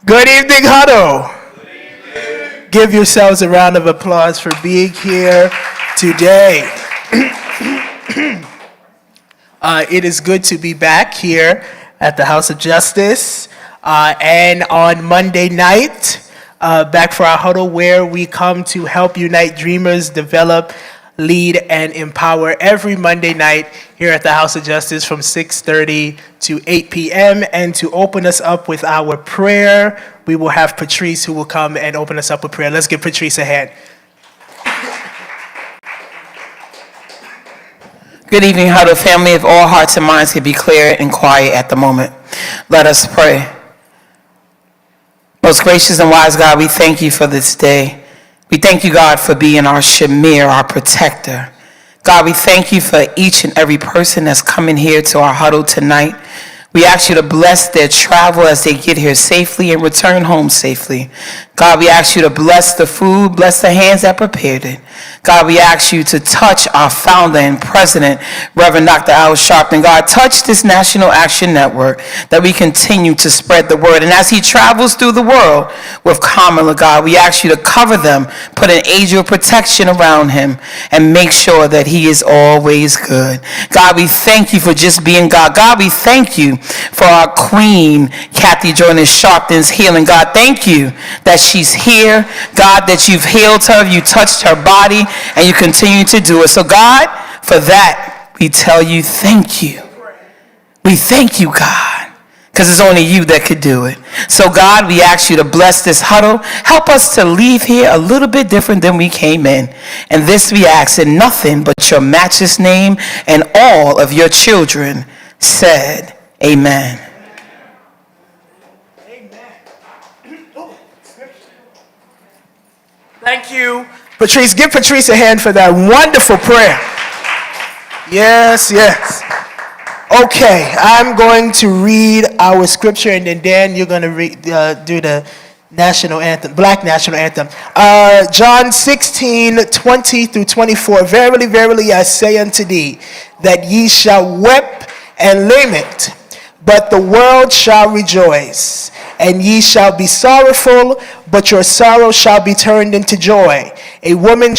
Good evening, Huddle. Give yourselves a round of applause for being here today. It is good to be back here at the House of Justice and on Monday night, back for our Huddle, where we come to help unite dreamers, develop, lead, and empower every Monday night here at the House of Justice from 6:30 to 8 p.m. And to open us up with our prayer, we will have Patrice who will come and open us up with prayer. Let's give Patrice a hand. Good evening, Huddle family. If all hearts and minds can be clear and quiet at the moment, let us pray. Most gracious and wise God, we thank you for this day. We thank you, God, for being our Shamir, our protector. God, we thank you for each and every person that's coming here to our Huddle tonight. We ask you to bless their travel as they get here safely and return home safely. God, we ask you to bless the food, bless the hands that prepared it. God, we ask you to touch our founder and president, Reverend Dr. Al Sharpton. God, touch this National Action Network that we continue to spread the word. And as he travels through the world with Kamala, God, we ask you to cover them, put an angel of protection around him, and make sure that he is always good. God, we thank you for just being God. God, we thank you for our Queen, Kathy Joyner Sharpton's healing. God, thank you that she's here. God, that you've healed her, you touched her body, and you continue to do it. So God, for that, we tell you thank you. We thank you, God, because it's only you that could do it. So God, we ask you to bless this Huddle. Help us to leave here a little bit different than we came in. And this we ask in nothing but your matchless name, and all of your children said, amen. Thank you, Patrice. Give Patrice a hand for that wonderful prayer. Yes, yes. Okay, I'm going to read our scripture, and then Dan, you're going to do the national anthem, Black national anthem. John 16:20 through 24. Verily, verily, I say unto thee, that ye shall weep and lament, but the world shall rejoice. And ye shall be sorrowful, but your sorrow shall be turned into joy. A woman,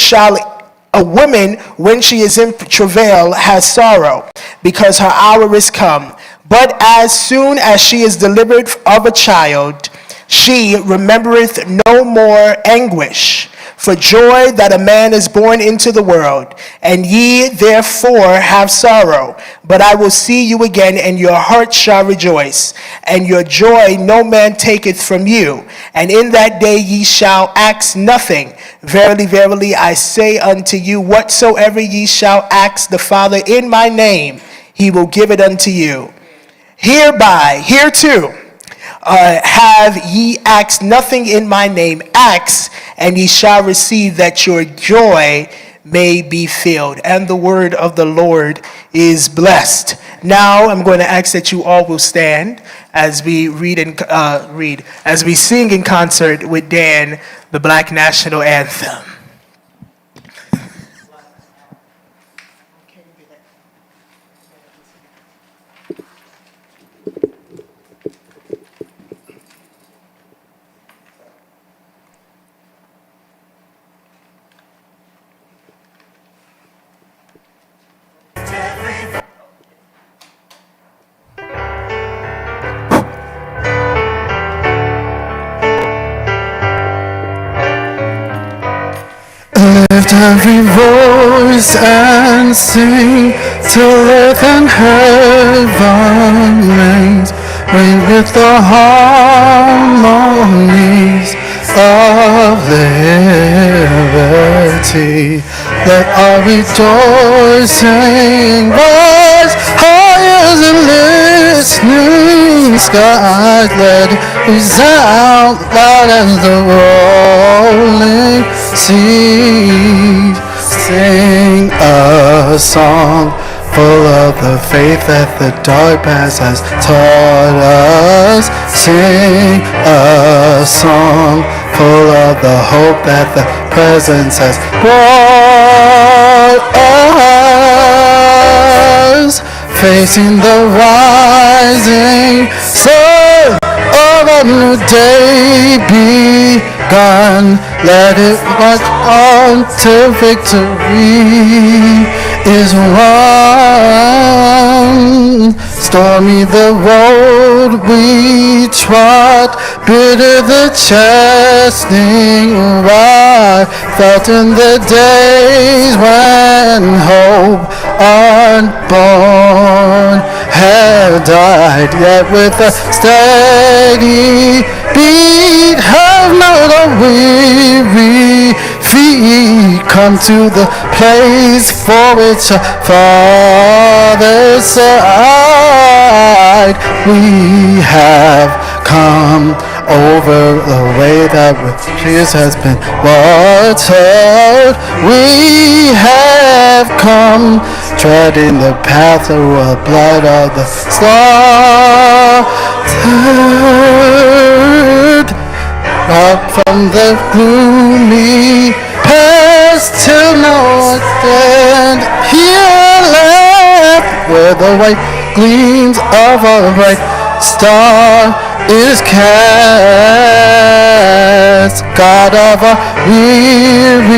when she is in travail, has sorrow, because her hour is come. But as soon as she is delivered of a child, she remembereth no more anguish for joy that a man is born into the world. And ye therefore have sorrow, but I will see you again, and your heart shall rejoice, and your joy no man taketh from you. And in that day ye shall ask nothing. Verily, verily, I say unto you, whatsoever ye shall ask the Father in my name, he will give it unto you. Hereto, have ye asked nothing in my name. Ask, and ye shall receive, that your joy may be filled. And the word of the Lord is blessed. Now I'm going to ask that you all will stand as we as we sing in concert with Dan the Black National Anthem. Lift every voice and sing till earth and heaven rings. Ring with the harmonies of liberty. Let our rejoicing rise high as a listening skies. Let it resound loud as the rolling sea. Sing a song full of the faith that the dark past has taught us. Sing a song full of the hope that the presence has brought us. Facing the rising sun of of a new day begun. Let it march on till victory is won. Stormy the road we trod, bitter the chastening rod, felt in the days when hope unborn had died, yet with a steady beat have not a weary feet come to the place for which a Father side. We have come over the way that with tears has been watered. We have come treading the path of the blood of the slaughtered. Up from the gloomy past till now I stand here left where the white gleams of a bright star is cast. God of our wearies,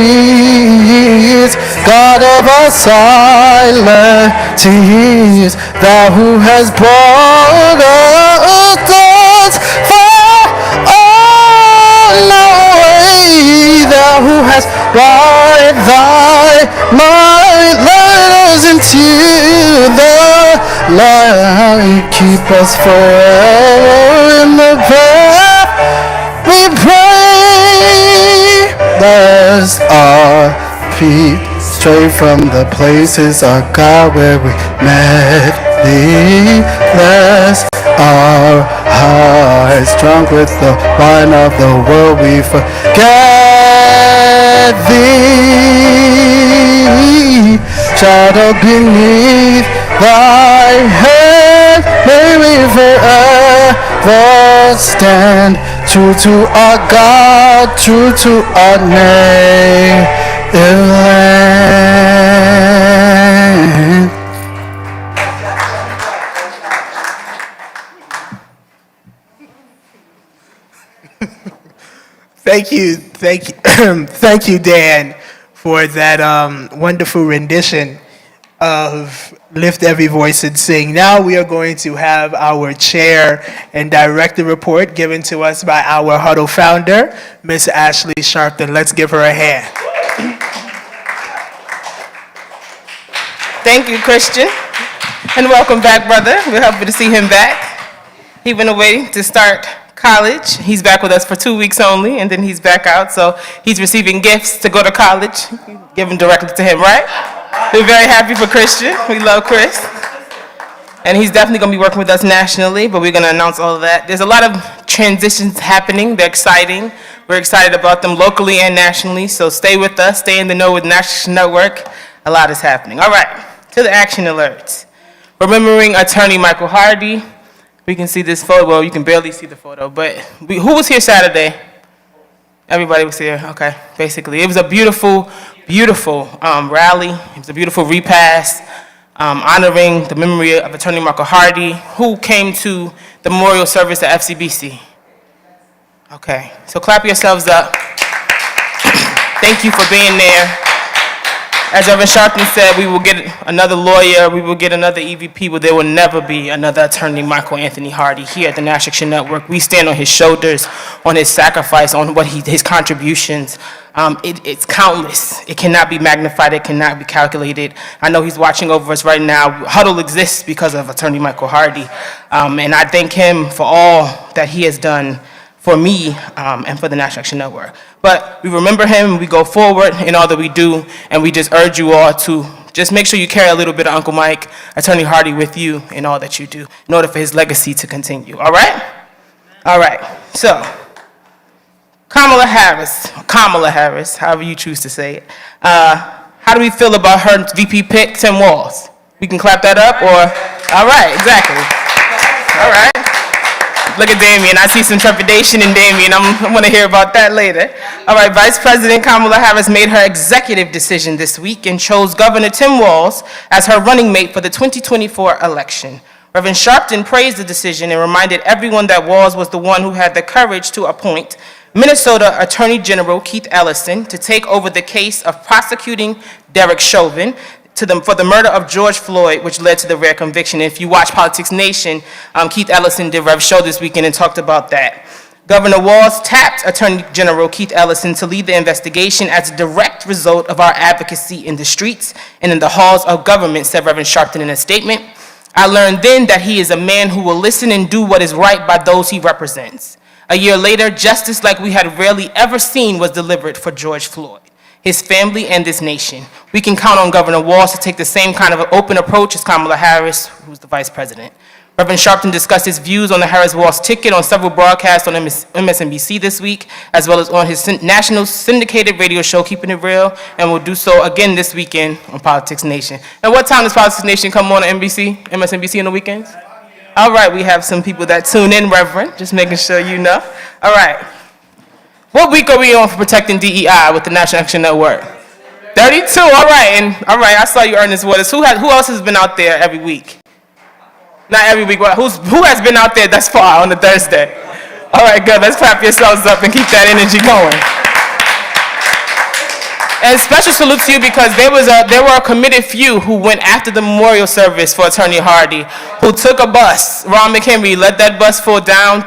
God of our silent tears, thou who has brought us thus far on our way, thou who hast by thy might led us into the light. Keep us forever in the path we pray, lest our feet stray from the places, our God, where we met thee, lest our hearts drunk with the wine of the world we forget thee. Shadow beneath thy hand, may we forever stand, true to our God, true to our name, land. Thank you, thank you, Dan, for that wonderful rendition of Lift Every Voice and Sing. Now we are going to have our chair and director report given to us by our Huddle founder, Miss Ashley Sharpton. Let's give her a hand. Thank you, Christian. And welcome back, brother. We're happy to see him back. He went away to start college. He's back with us for 2 weeks only, and then he's back out. So he's receiving gifts to go to college. Give them directly to him, right? We're very happy for Christian. We love Chris. And he's definitely going to be working with us nationally, but we're going to announce all of that. There's a lot of transitions happening. They're exciting. We're excited about them locally and nationally. So stay with us. Stay in the know with National Network. A lot is happening. All right, to the action alerts. Remembering attorney Michael Hardy. We can see this photo. Well, you can barely see the photo, but who was here Saturday? Everybody was here. Okay, basically. It was a beautiful, beautiful rally. It was a beautiful repast honoring the memory of attorney Michael Hardy, who came to the memorial service at FCBC. Okay, so clap yourselves up. Thank you for being there. As Reverend Sharpton said, we will get another lawyer, we will get another EVP, but there will never be another attorney Michael Anthony Hardy here at the National Action Network. We stand on his shoulders, on his sacrifice, on what his contributions. It's countless. It cannot be magnified. It cannot be calculated. I know he's watching over us right now. Huddle exists because of attorney Michael Hardy. And I thank him for all that he has done for me and for the National Action Network. But we remember him, we go forward in all that we do, and we just urge you all to just make sure you carry a little bit of Uncle Mike, Attorney Hardy with you in all that you do, in order for his legacy to continue, all right? All right, so Kamala Harris, however you choose to say it. How do we feel about her VP pick, Tim Walz? We can clap that up, or, all right, exactly. All right. Look at Damien. I see some trepidation in Damien. I want to hear about that later. All right, Vice President Kamala Harris made her executive decision this week and chose Governor Tim Walz as her running mate for the 2024 election. Reverend Sharpton praised the decision and reminded everyone that Walz was the one who had the courage to appoint Minnesota Attorney General Keith Ellison to take over the case of prosecuting Derek Chauvin for the murder of George Floyd, which led to the rare conviction. If you watch Politics Nation, Keith Ellison did Rev Show this weekend and talked about that. Governor Walz tapped Attorney General Keith Ellison to lead the investigation as a direct result of our advocacy in the streets and in the halls of government, said Reverend Sharpton in a statement. I learned then that he is a man who will listen and do what is right by those he represents. A year later, justice like we had rarely ever seen was delivered for George Floyd, his family, and this nation. We can count on Governor Walz to take the same kind of open approach as Kamala Harris, who's the vice president. Reverend Sharpton discussed his views on the Harris-Walz ticket on several broadcasts on MSNBC this week, as well as on his national syndicated radio show, Keeping It Real, and will do so again this weekend on Politics Nation. And what time does Politics Nation come on MSNBC on the weekends? All right, we have some people that tune in, Reverend, just making sure you know. All right. What week are we on for protecting DEI with the National Action Network? 32, all right, I saw you, Ernest Waters. Who else has been out there every week? Not every week, but who has been out there thus far on the Thursday? All right, good, let's clap yourselves up and keep that energy going. And special salute to you because there were a committed few who went after the memorial service for Attorney Hardy, who took a bus. Ron McHenry let that bus fall down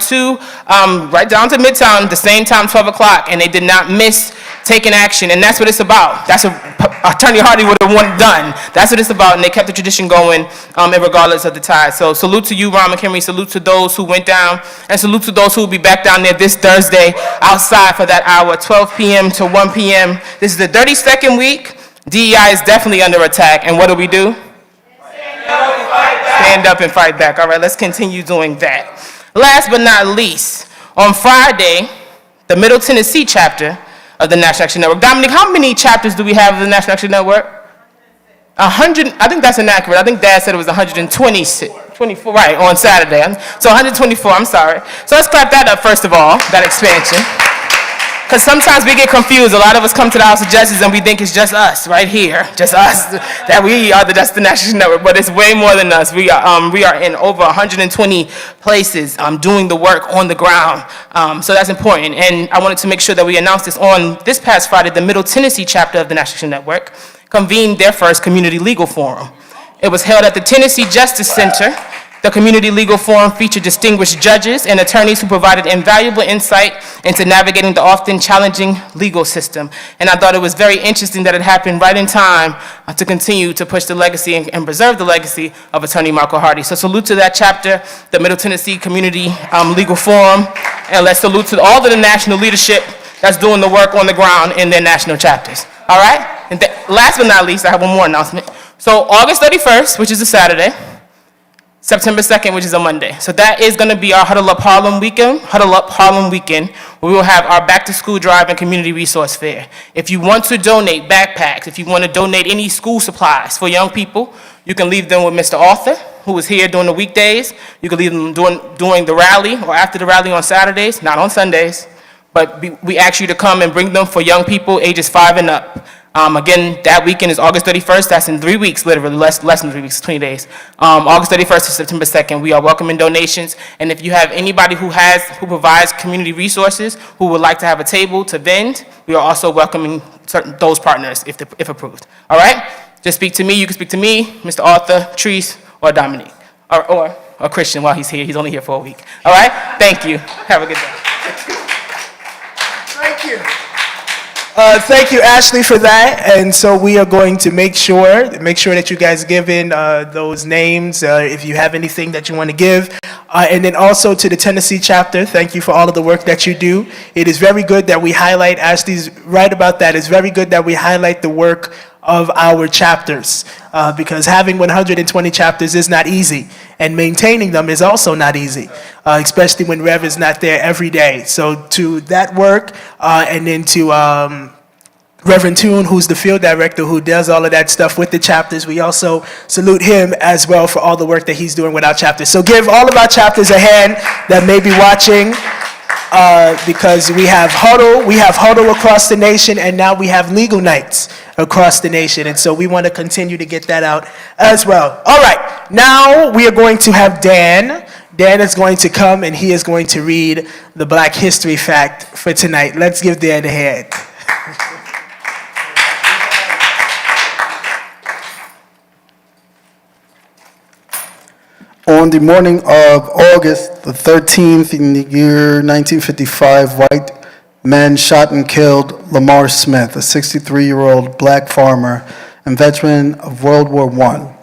right down to Midtown, the same time, 12 o'clock, and they did not miss taking action, and that's what it's about. That's what Attorney Hardy would have wanted done. That's what it's about, and they kept the tradition going regardless of the tide. So salute to you, Ron McHenry. Salute to those who went down, and salute to those who will be back down there this Thursday outside for that hour, 12 p.m. to 1 p.m. This is the 32nd week. DEI is definitely under attack, and what do? Stand up and fight back. All right, let's continue doing that. Last but not least, on Friday, the Middle Tennessee chapter of the National Action Network. Dominique, how many chapters do we have of the National Action Network? 100, I think that's inaccurate. I think Dad said it was 124, right, on Saturday. So 124, I'm sorry. So let's clap that up first of all, that expansion. Because sometimes we get confused. A lot of us come to the House of Justice and we think it's just us right here, just us, that we are the National Network, but it's way more than us. We are in over 120 places doing the work on the ground. So that's important. And I wanted to make sure that we announced this on this past Friday. The Middle Tennessee chapter of the National Network convened their first community legal forum. It was held at the Tennessee Justice Center. The Community Legal Forum featured distinguished judges and attorneys who provided invaluable insight into navigating the often challenging legal system. And I thought it was very interesting that it happened right in time to continue to push the legacy and preserve the legacy of Attorney Marco Hardy. So salute to that chapter, the Middle Tennessee Community Legal Forum, and let's salute to all of the national leadership that's doing the work on the ground in their national chapters. All right? And last but not least, I have one more announcement. So August 31st, which is a Saturday, September 2nd, which is a Monday. So that is going to be our Huddle Up Harlem weekend, where we will have our back to school drive and community resource fair. If you want to donate backpacks, if you want to donate any school supplies for young people, you can leave them with Mr. Arthur, who is here during the weekdays. You can leave them during the rally or after the rally on Saturdays, not on Sundays. But we ask you to come and bring them for young people ages 5 and up. Again, that weekend is August 31st. That's in 3 weeks, literally, less than 3 weeks, 20 days. August 31st to September 2nd. We are welcoming donations. And if you have anybody who provides community resources, who would like to have a table to vend, we are also welcoming those partners if approved. All right? Just speak to me. You can speak to me, Mr. Arthur, Treese, or Dominique, or Christian while he's here. He's only here for a week. All right? Thank you. Have a good day. Thank you. Thank you, Ashley, for that. And so we are going to make sure that you guys give in those names if you have anything that you want to give. And then also to the Tennessee chapter, thank you for all of the work that you do. It is very good that we highlight, Ashley's right about that, it's very good that we highlight the work of our chapters because having 120 chapters is not easy, and maintaining them is also not easy, especially when Rev is not there every day. So to that work, and then to Reverend Toon, who's the field director who does all of that stuff with the chapters, we also salute him as well for all the work that he's doing with our chapters. So give all of our chapters a hand that may be watching. Because we have Huddle across the nation, and now we have legal nights across the nation. And so we want to continue to get that out as well. All right, now we are going to have Dan. Dan is going to come and he is going to read the Black History fact for tonight. Let's give Dan a hand. On the morning of August the 13th in the year 1955, white men shot and killed Lamar Smith, a 63-year-old black farmer and veteran of World War I,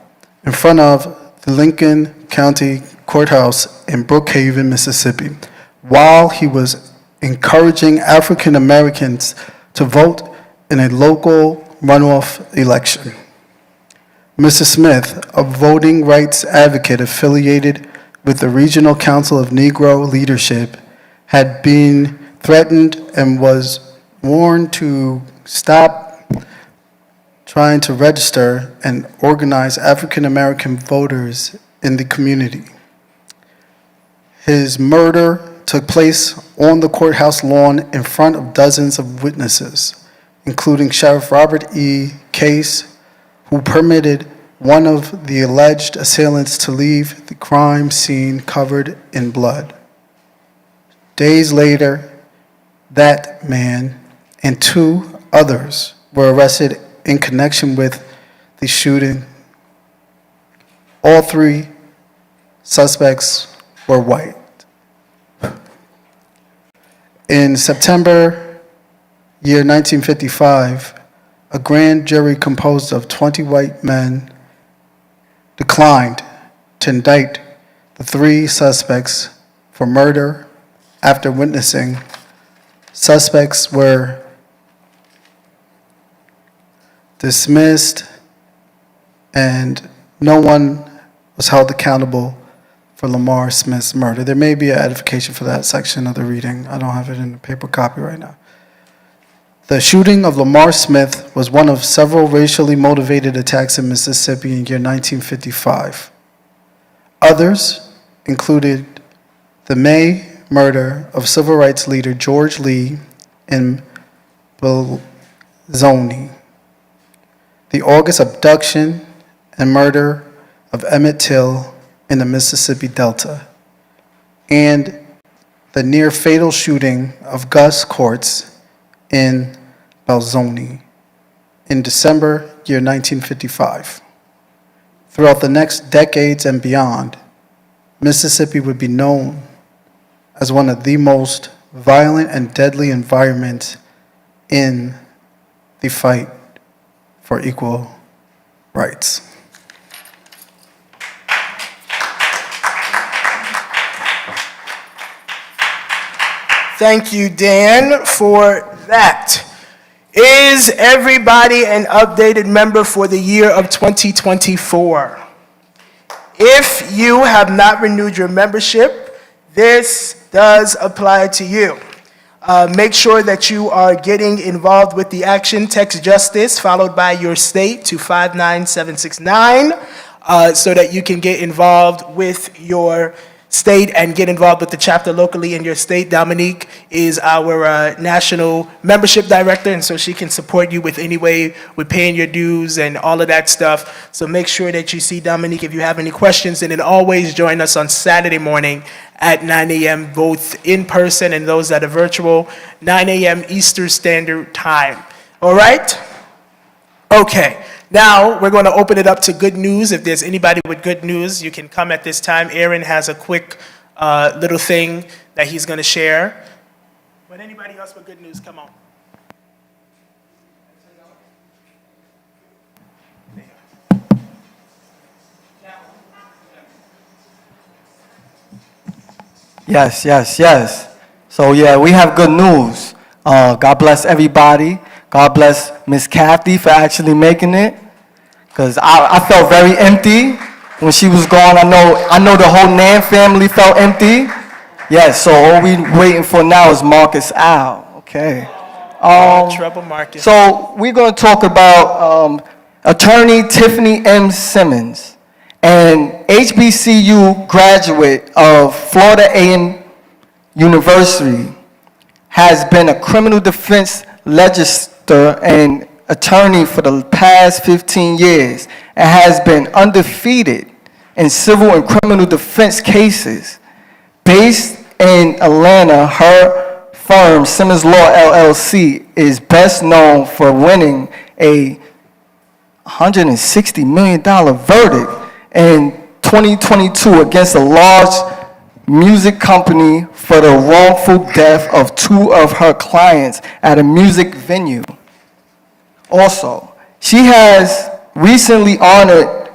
in front of the Lincoln County Courthouse in Brookhaven, Mississippi, while he was encouraging African Americans to vote in a local runoff election. Mr. Smith, a voting rights advocate affiliated with the Regional Council of Negro Leadership, had been threatened and was warned to stop trying to register and organize African American voters in the community. His murder took place on the courthouse lawn in front of dozens of witnesses, including Sheriff Robert E. Case, who permitted one of the alleged assailants to leave the crime scene covered in blood. Days later, that man and 2 others were arrested in connection with the shooting. All 3 suspects were white. In September year 1955, a grand jury composed of 20 white men declined to indict the 3 suspects for murder after witnessing. Suspects were dismissed and no one was held accountable for Lamar Smith's murder. There may be an edification for that section of the reading. I don't have it in the paper copy right now. The shooting of Lamar Smith was one of several racially motivated attacks in Mississippi in year 1955. Others included the May murder of civil rights leader George Lee in Belzoni, the August abduction and murder of Emmett Till in the Mississippi Delta, and the near-fatal shooting of Gus Courts in Belzoni in December year 1955. Throughout the next decades and beyond, Mississippi would be known as one of the most violent and deadly environments in the fight for equal rights. Thank you, Dan, for that. Is everybody an updated member for the year of 2024? If you have not renewed your membership, this does apply to you. Make sure that you are getting involved with the action. Text Justice followed by your state to 59769 so that you can get involved with your state and get involved with the chapter locally in your state. Dominique is our national membership director, and so she can support you with any way with paying your dues and all of that stuff. So make sure that you see Dominique if you have any questions, and then always join us on Saturday morning at 9 a.m., both in person and those that are virtual, 9 a.m. Eastern Standard Time. All right? Okay. Now, we're going to open it up to good news. If there's anybody with good news, you can come at this time. Aaron has a quick little thing that he's going to share. But anybody else with good news, come on. Yes. So yeah, we have good news. God bless everybody. God bless Miss Kathy for actually making it. Because I felt very empty when she was gone. I know the whole Nan family felt empty. Yes, so all we waiting for now is Marcus Al. Okay. Trouble Marcus. So we're going to talk about attorney Tiffany M. Simmons, an HBCU graduate of Florida A&M University, has been a criminal defense legislator and attorney for the past 15 years and has been undefeated in civil and criminal defense cases. Based in Atlanta, her firm, Simmons Law LLC, is best known for winning a $160 million verdict in 2022 against a large music company for the wrongful death of 2 of her clients at a music venue. Also, she has recently honored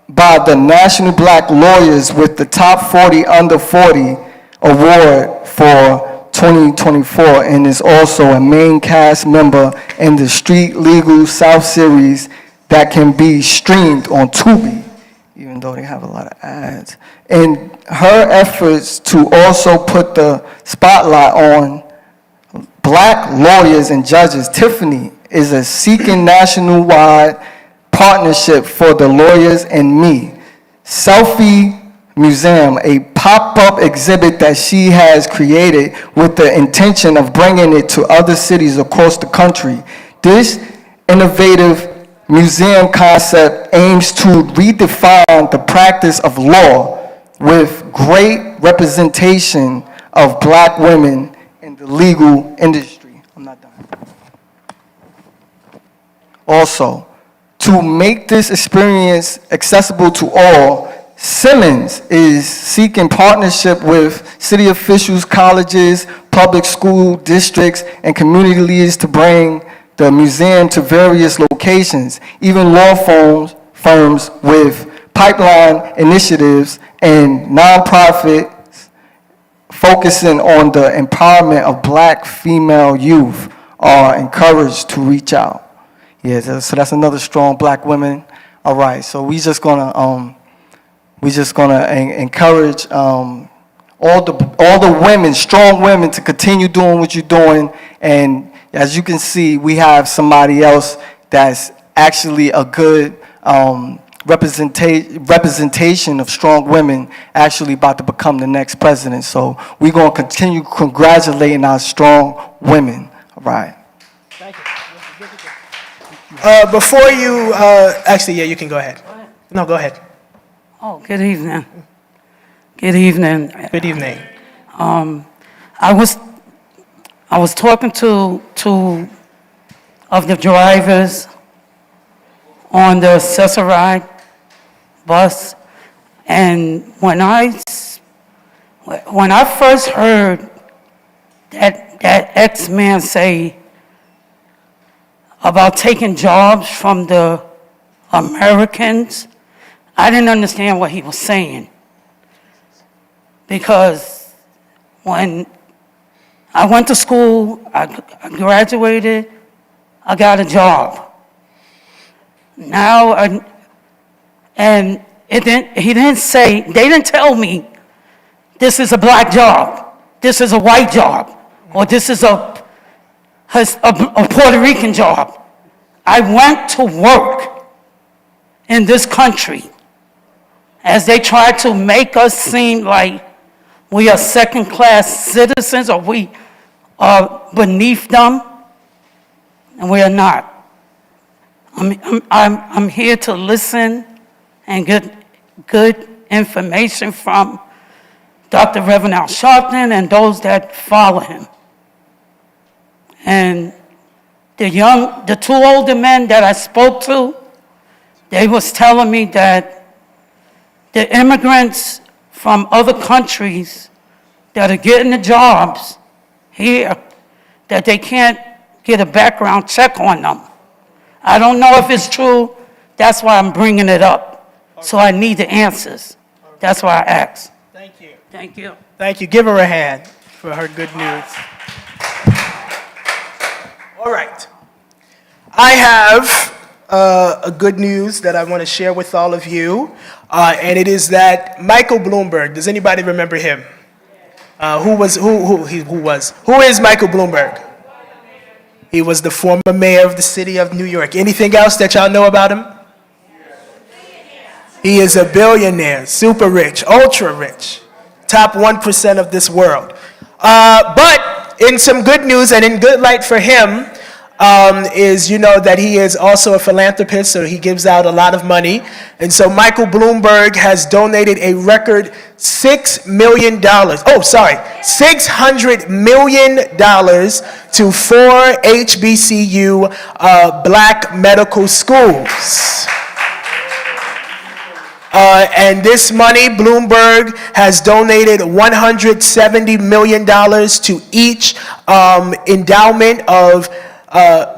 by the National Black Lawyers with the Top 40 Under 40 Award for 2024 and is also a main cast member in the Street Legal South series that can be streamed on Tubi, even though they have a lot of ads. In her efforts to also put the spotlight on black lawyers and judges, Tiffany is seeking nationwide partnership for the Lawyers and Me Selfie Museum, a pop-up exhibit that she has created with the intention of bringing it to other cities across the country. This innovative museum concept aims to redefine the practice of law with great representation of black women in the legal industry. I'm not done. Also, to make this experience accessible to all, Simmons is seeking partnership with city officials, colleges, public school districts, and community leaders to bring the museum to various locations, even law firms with pipeline initiatives and nonprofits focusing on the empowerment of black female youth are encouraged to reach out. Yeah, so that's another strong black woman. All right, so we're just gonna encourage all the women, strong women, to continue doing what you're doing. And as you can see, we have somebody else that's actually a good representation of strong women, actually about to become the next president. So we're gonna continue congratulating our strong women. All right. Thank you. Before you, actually, yeah, you can go ahead. No, go ahead. Oh, good evening. Good evening. Good evening. I was talking to two of the drivers on the Accessoride bus, and when I first heard that ex-man say about taking jobs from the Americans, I didn't understand what he was saying. Because when I went to school, I graduated, I got a job. Now, and he didn't say, they didn't tell me this is a black job, this is a white job, or this is a Puerto Rican job. I went to work in this country as they try to make us seem like we are second-class citizens or we are beneath them, and we are not. I'm here to listen and get good information from Dr. Reverend Al Sharpton and those that follow him. And the 2 older men that I spoke to, they was telling me that the immigrants from other countries that are getting the jobs here, that they can't get a background check on them. I don't know if it's true. That's why I'm bringing it up. So I need the answers. That's why I asked. Thank you. Thank you. Thank you. Give her a hand for her good news. All right. I have a good news that I want to share with all of you, and it is that Michael Bloomberg. Does anybody remember him? Who is Michael Bloomberg? He was the former mayor of the city of New York. Anything else that y'all know about him? He is a billionaire, super rich, ultra rich, top 1% of this world. But in some good news and in good light for him, is, that he is also a philanthropist, so he gives out a lot of money. And so Michael Bloomberg has donated a record $600 million to 4 HBCU black medical schools. And this money, Bloomberg has donated $170 million to each endowment of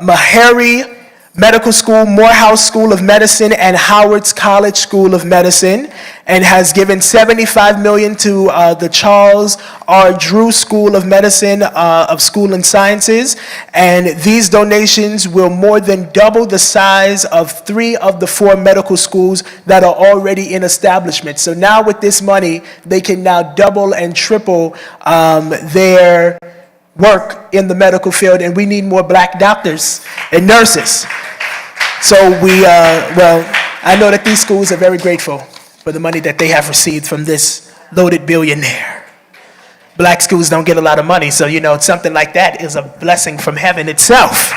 Meharry Medical School, Morehouse School of Medicine, and Howard's College School of Medicine, and has given $75 million to the Charles R. Drew School of Medicine of School and Sciences. And these donations will more than double the size of 3 of the 4 medical schools that are already in establishment. So now with this money, they can now double and triple their work in the medical field, and we need more black doctors and nurses. So I know that these schools are very grateful for the money that they have received from this loaded billionaire. Black schools don't get a lot of money, so something like that is a blessing from heaven itself.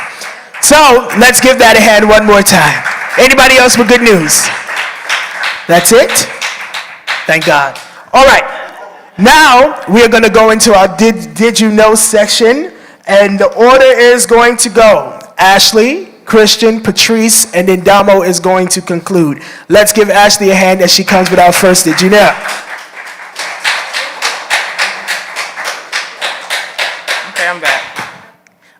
So let's give that a hand one more time. Anybody else with good news? That's it? Thank God. All right. Now, we are going to go into our Did You Know section, and the order is going to go Ashley, Christian, Patrice, and then Damo is going to conclude. Let's give Ashley a hand as she comes with our first Did You Know. Okay, I'm back.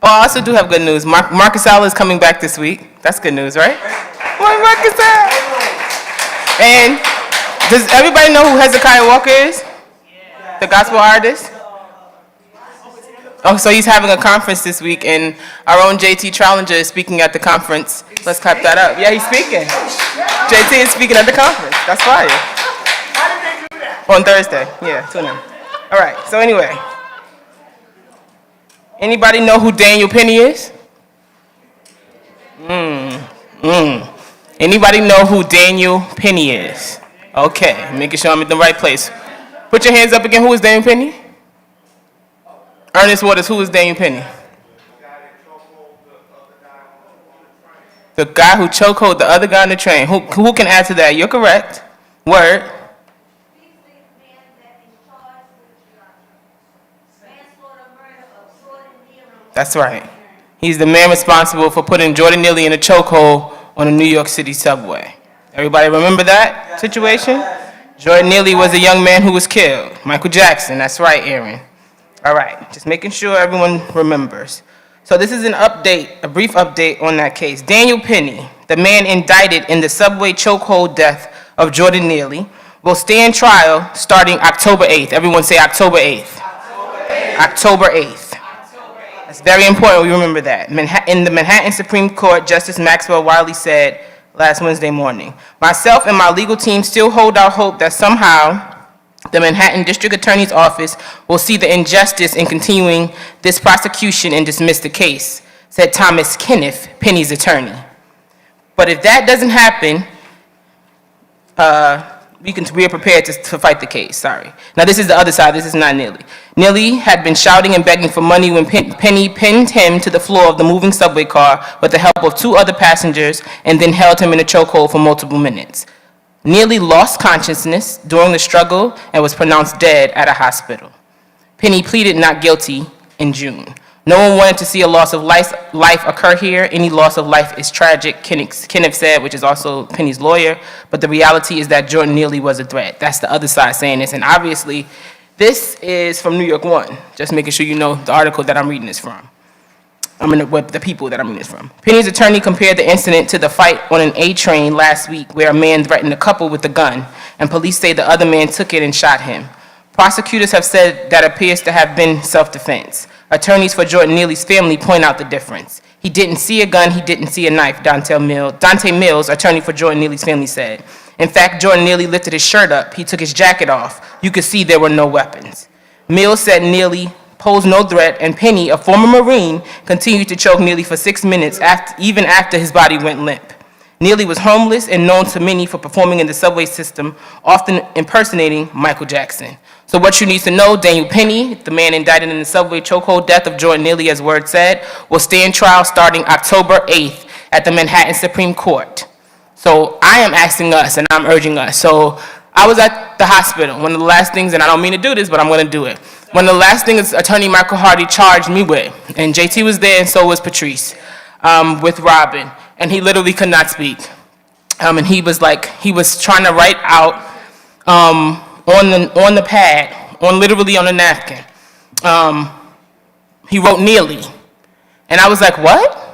Oh, I also do have good news. Marcus Allen is coming back this week. That's good news, right? Why Marcus Allen? And does everybody know who Hezekiah Walker is? The gospel artist? Oh, so he's having a conference this week, and our own JT Trollinger is speaking at the conference. Let's clap that up. Yeah, he's speaking. JT is speaking at the conference. That's fire. How did they do that? On Thursday. Yeah, tune in. All right, so anyway. Anybody know who Daniel Penny is? Anybody know who Daniel Penny is? Okay, making sure I'm in the right place. Put your hands up again. Who is Daniel Penny? Ernest Waters, who is Daniel Penny? The guy who chokehold the other guy on the train. Who can add to that? You're correct. Word. That's right. He's the man responsible for putting Jordan Neely in a chokehold on a New York City subway. Everybody remember that situation? Jordan Neely was a young man who was killed. Michael Jackson, that's right, Aaron. All right, just making sure everyone remembers. So this is an update, a brief update on that case. Daniel Penny, the man indicted in the subway chokehold death of Jordan Neely, will stand trial starting October 8th. Everyone say October 8th. October 8th. It's very important we remember that. In the Manhattan Supreme Court, Justice Maxwell Wiley said last Wednesday morning, "Myself and my legal team still hold out hope that somehow the Manhattan District Attorney's Office will see the injustice in continuing this prosecution and dismiss the case," said Thomas Kenneth, Penny's attorney. But if that doesn't happen, we are prepared to fight the case, sorry. Now this is the other side, this is not Neely. Neely had been shouting and begging for money when Penny pinned him to the floor of the moving subway car with the help of 2 other passengers and then held him in a chokehold for multiple minutes. Neely lost consciousness during the struggle and was pronounced dead at a hospital. Penny pleaded not guilty in June. No one wanted to see a loss of life occur here. Any loss of life is tragic, Kenneth said, which is also Penny's lawyer. But the reality is that Jordan Neely was a threat. That's the other side saying this. And obviously, this is from New York One. Just making sure you know the article that I'm reading this from. The people that I'm reading this from. Penny's attorney compared the incident to the fight on an A train last week where a man threatened a couple with a gun, and police say the other man took it and shot him. Prosecutors have said that appears to have been self-defense. Attorneys for Jordan Neely's family point out the difference. He didn't see a gun, he didn't see a knife, Dante Mills, attorney for Jordan Neely's family, said. In fact, Jordan Neely lifted his shirt up, he took his jacket off. You could see there were no weapons. Mills said Neely posed no threat, and Penny, a former Marine, continued to choke Neely for 6 minutes, even after his body went limp. Neely was homeless and known to many for performing in the subway system, often impersonating Michael Jackson. So what you need to know, Daniel Penny, the man indicted in the subway chokehold death of Jordan Neely, as word said, will stand trial starting October 8th at the Manhattan Supreme Court. So I am asking us, and I'm urging us. So I was at the hospital. One of the last things, and I don't mean to do this, but I'm going to do it. One of the last things Attorney Michael Hardy charged me with, and JT was there, and so was Patrice, with Robin, and he literally could not speak. And he was trying to write out on the pad, literally on the napkin. He wrote Neely, and I was like, what?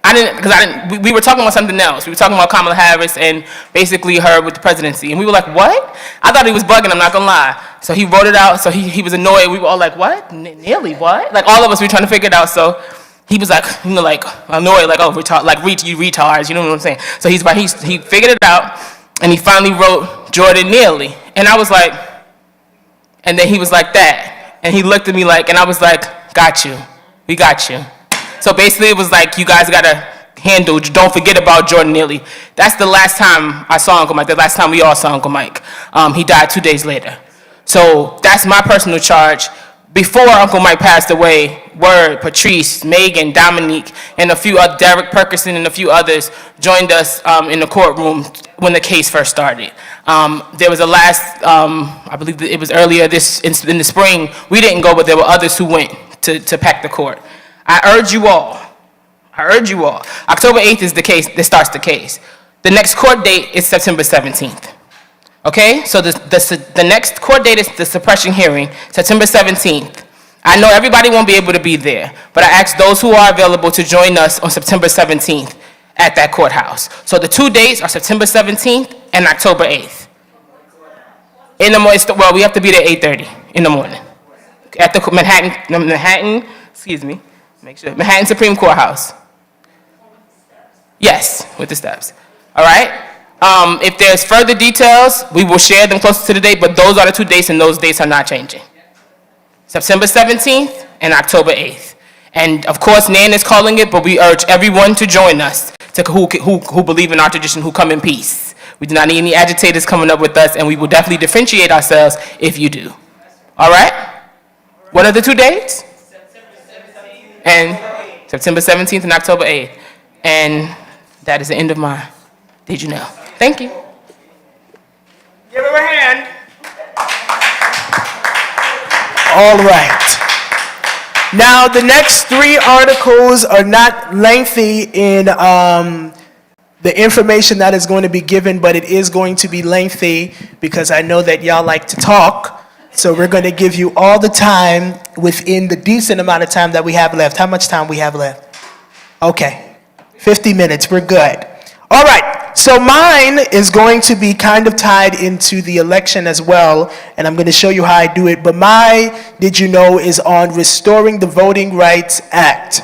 We were talking about something else. We were talking about Kamala Harris and basically her with the presidency. And we were like, what? I thought he was bugging, I'm not gonna lie. So he wrote it out, so he was annoyed. We were all like, what? Nearly what? Like all of us, we were trying to figure it out. So he was like, like annoyed, like, oh, you retards, you know what I'm saying? So he figured it out, and he finally wrote Jordan Neely. And I was like, and then he was like that. And he looked at me like, and I was like, got you, we got you. So basically it was like, you guys gotta handle, don't forget about Jordan Neely. That's the last time I saw Uncle Mike, the last time we all saw Uncle Mike. He died 2 days later. So that's my personal charge. Before Uncle Mike passed away, Word, Patrice, Megan, Dominique, and a few other, Derek Perkerson and a few others joined us in the courtroom when the case first started. There was a last, I believe it was earlier in the spring, we didn't go, but there were others who went to pack the court. I urge you all, October 8th is the case, that starts the case. The next court date is September 17th. Okay, so the next court date is the suppression hearing, September 17th. I know everybody won't be able to be there, but I ask those who are available to join us on September 17th at that courthouse. So the 2 dates are September 17th and October 8th. In the morning, well, we have to be there 8:30 in the morning at the Manhattan Supreme Courthouse. Yes, with the steps. All right. If there's further details, we will share them closer to the date, but those are the 2 dates, and those dates are not changing. September 17th and October 8th. And of course, Nan is calling it, but we urge everyone to join us, who believe in our tradition, who come in peace. We do not need any agitators coming up with us, and we will definitely differentiate ourselves if you do. All right? What are the 2 dates? And September 17th and October 8th. And that is the end of my Did You Know? Thank you. Give her a hand. All right. Now, the next 3 articles are not lengthy in the information that is going to be given, but it is going to be lengthy because I know that y'all like to talk. So we're going to give you all the time within the decent amount of time that we have left. How much time we have left? Okay, 50 minutes, we're good. All right, so mine is going to be kind of tied into the election as well, and I'm going to show you how I do it. But my Did You Know is on restoring the Voting Rights Act.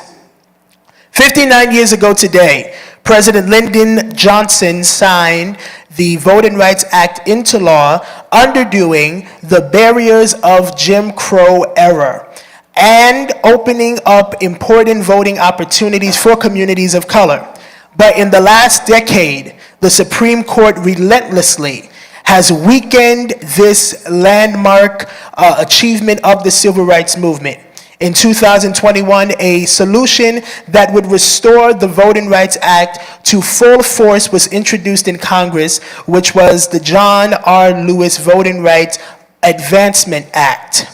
59 years ago today, President Lyndon Johnson signed the Voting Rights Act into law, undoing the barriers of Jim Crow era and opening up important voting opportunities for communities of color. But in the last decade, the Supreme Court relentlessly has weakened this landmark achievement of the civil rights movement. In 2021, a solution that would restore the Voting Rights Act to full force was introduced in Congress, which was the John R. Lewis Voting Rights Advancement Act.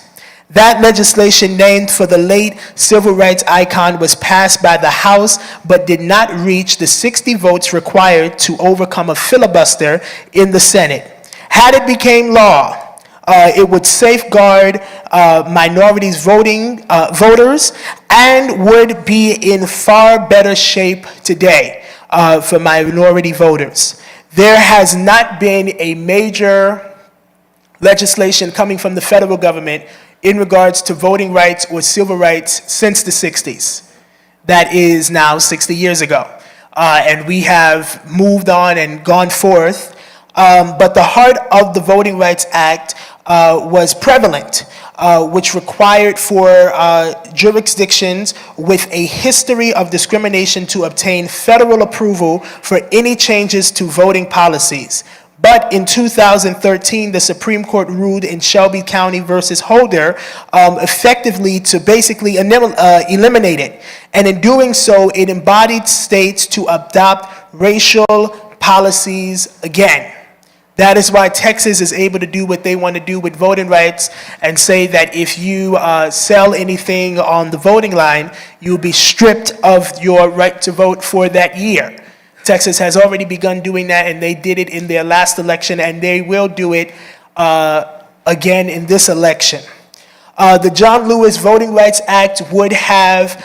That legislation, named for the late civil rights icon, was passed by the House but did not reach the 60 votes required to overcome a filibuster in the Senate. Had it become law, it would safeguard minorities voters and would be in far better shape today for minority voters. There has not been a major legislation coming from the federal government in regards to voting rights or civil rights since the 60s. That is now 60 years ago. And we have moved on and gone forth. But the heart of the Voting Rights Act was prevalent, which required for jurisdictions with a history of discrimination to obtain federal approval for any changes to voting policies. But in 2013, the Supreme Court ruled in Shelby County versus Holder effectively to basically eliminate it. And in doing so, it embodied states to adopt racial policies again. That is why Texas is able to do what they want to do with voting rights and say that if you sell anything on the voting line, you'll be stripped of your right to vote for that year. Texas has already begun doing that, and they did it in their last election, and they will do it again in this election. The John Lewis Voting Rights Act would have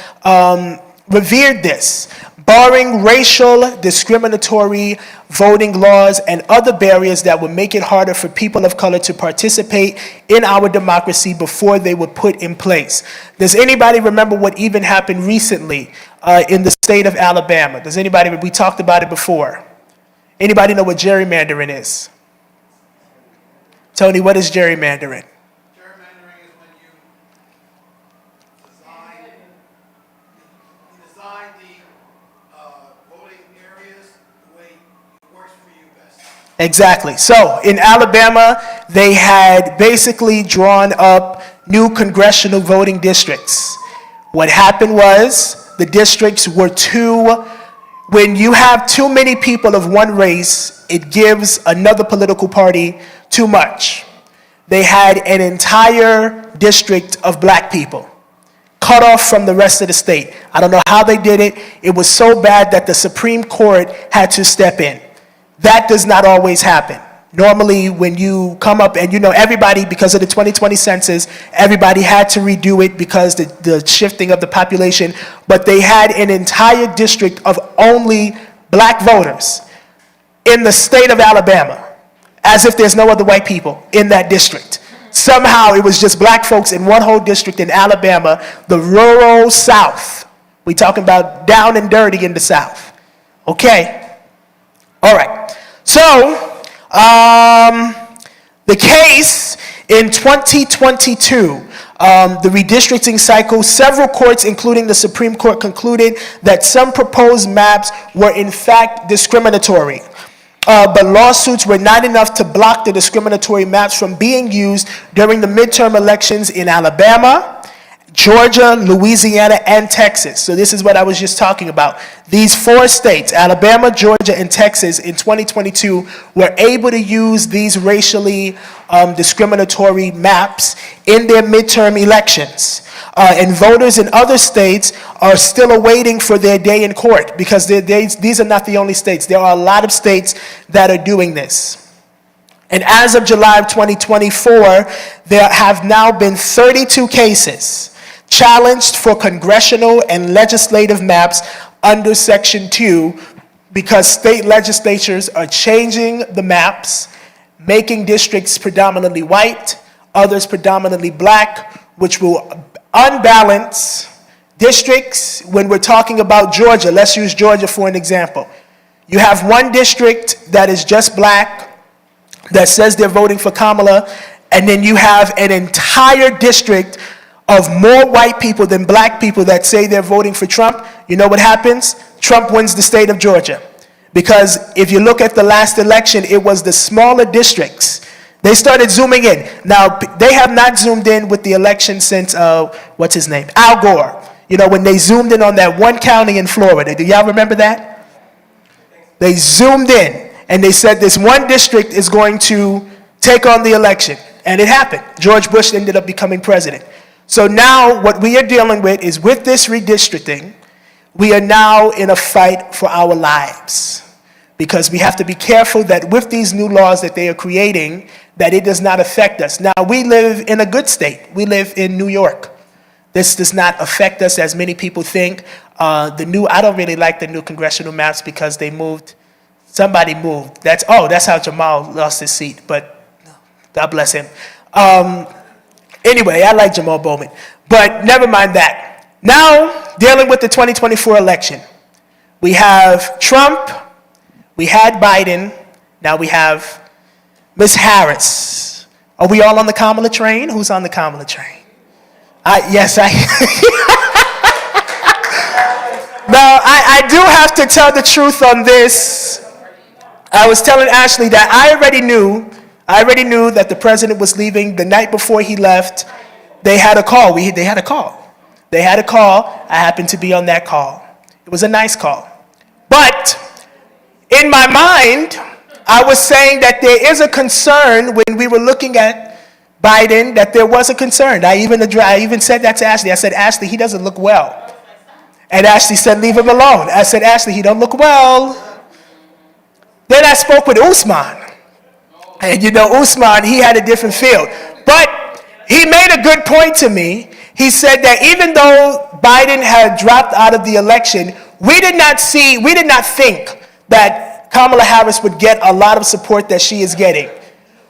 revered this, barring racial discriminatory voting laws and other barriers that would make it harder for people of color to participate in our democracy before they were put in place. Does anybody remember what even happened recently in the state of Alabama? Does anybody, we talked about it before. Anybody know what gerrymandering is? Tony, what is gerrymandering? Gerrymandering is when you design the voting areas the way it works for you best. Exactly. So in Alabama, they had basically drawn up new congressional voting districts. What happened was the districts were when you have too many people of one race, it gives another political party too much. They had an entire district of black people cut off from the rest of the state. I don't know how they did it. It was so bad that the Supreme Court had to step in. That does not always happen. Normally, when you come up and everybody, because of the 2020 census, everybody had to redo it because the shifting of the population, but they had an entire district of only black voters in the state of Alabama, as if there's no other white people in that district. Somehow it was just black folks in one whole district in Alabama, the rural South. We talking about down and dirty in the South. Okay. All right. So, the case in 2022, the redistricting cycle, several courts, including the Supreme Court, concluded that some proposed maps were in fact discriminatory. But lawsuits were not enough to block the discriminatory maps from being used during the midterm elections in Alabama, Georgia, Louisiana, and Texas. So this is what I was just talking about. These four states, Alabama, Georgia, and Texas, in 2022, were able to use these racially discriminatory maps in their midterm elections. And voters in other states are still awaiting for their day in court because these are not the only states. There are a lot of states that are doing this. And as of July of 2024, there have now been 32 cases challenged for congressional and legislative maps under Section 2 because state legislatures are changing the maps, making districts predominantly white, others predominantly black, which will unbalance districts. When we're talking about Georgia, let's use Georgia for an example. You have one district that is just black, that says they're voting for Kamala, and then you have an entire district of more white people than black people that say they're voting for Trump. You know what happens? Trump wins the state of Georgia. Because if you look at the last election, it was the smaller districts. They started zooming in. Now, they have not zoomed in with the election since, what's his name? Al Gore. When they zoomed in on that one county in Florida. Do y'all remember that? They zoomed in and they said this one district is going to take on the election. And it happened. George Bush ended up becoming president. So now what we are dealing with is with this redistricting, we are now in a fight for our lives. Because we have to be careful that with these new laws that they are creating, that it does not affect us. Now, we live in a good state. We live in New York. This does not affect us as many people think. I don't really like the new congressional maps because they moved. Somebody moved. That's how Jamal lost his seat, but God bless him. Anyway, I like Jamal Bowman, but never mind that. Now, dealing with the 2024 election, we have Trump, we had Biden, now we have Ms. Harris. Are we all on the Kamala train? Who's on the Kamala train? Yes, Now, I do have to tell the truth on this. I was telling Ashley that I already knew that the president was leaving. The night before he left, they had a call. They had a call. I happened to be on that call. It was a nice call. But in my mind, I was saying that there is a concern when we were looking at Biden, that there was a concern. I even said that to Ashley. I said, Ashley, he doesn't look well. And Ashley said, leave him alone. I said, Ashley, he don't look well. Then I spoke with Usman. And you know, Usman, he had a different feel. But he made a good point to me. He said that even though Biden had dropped out of the election, we did not think that Kamala Harris would get a lot of support that she is getting.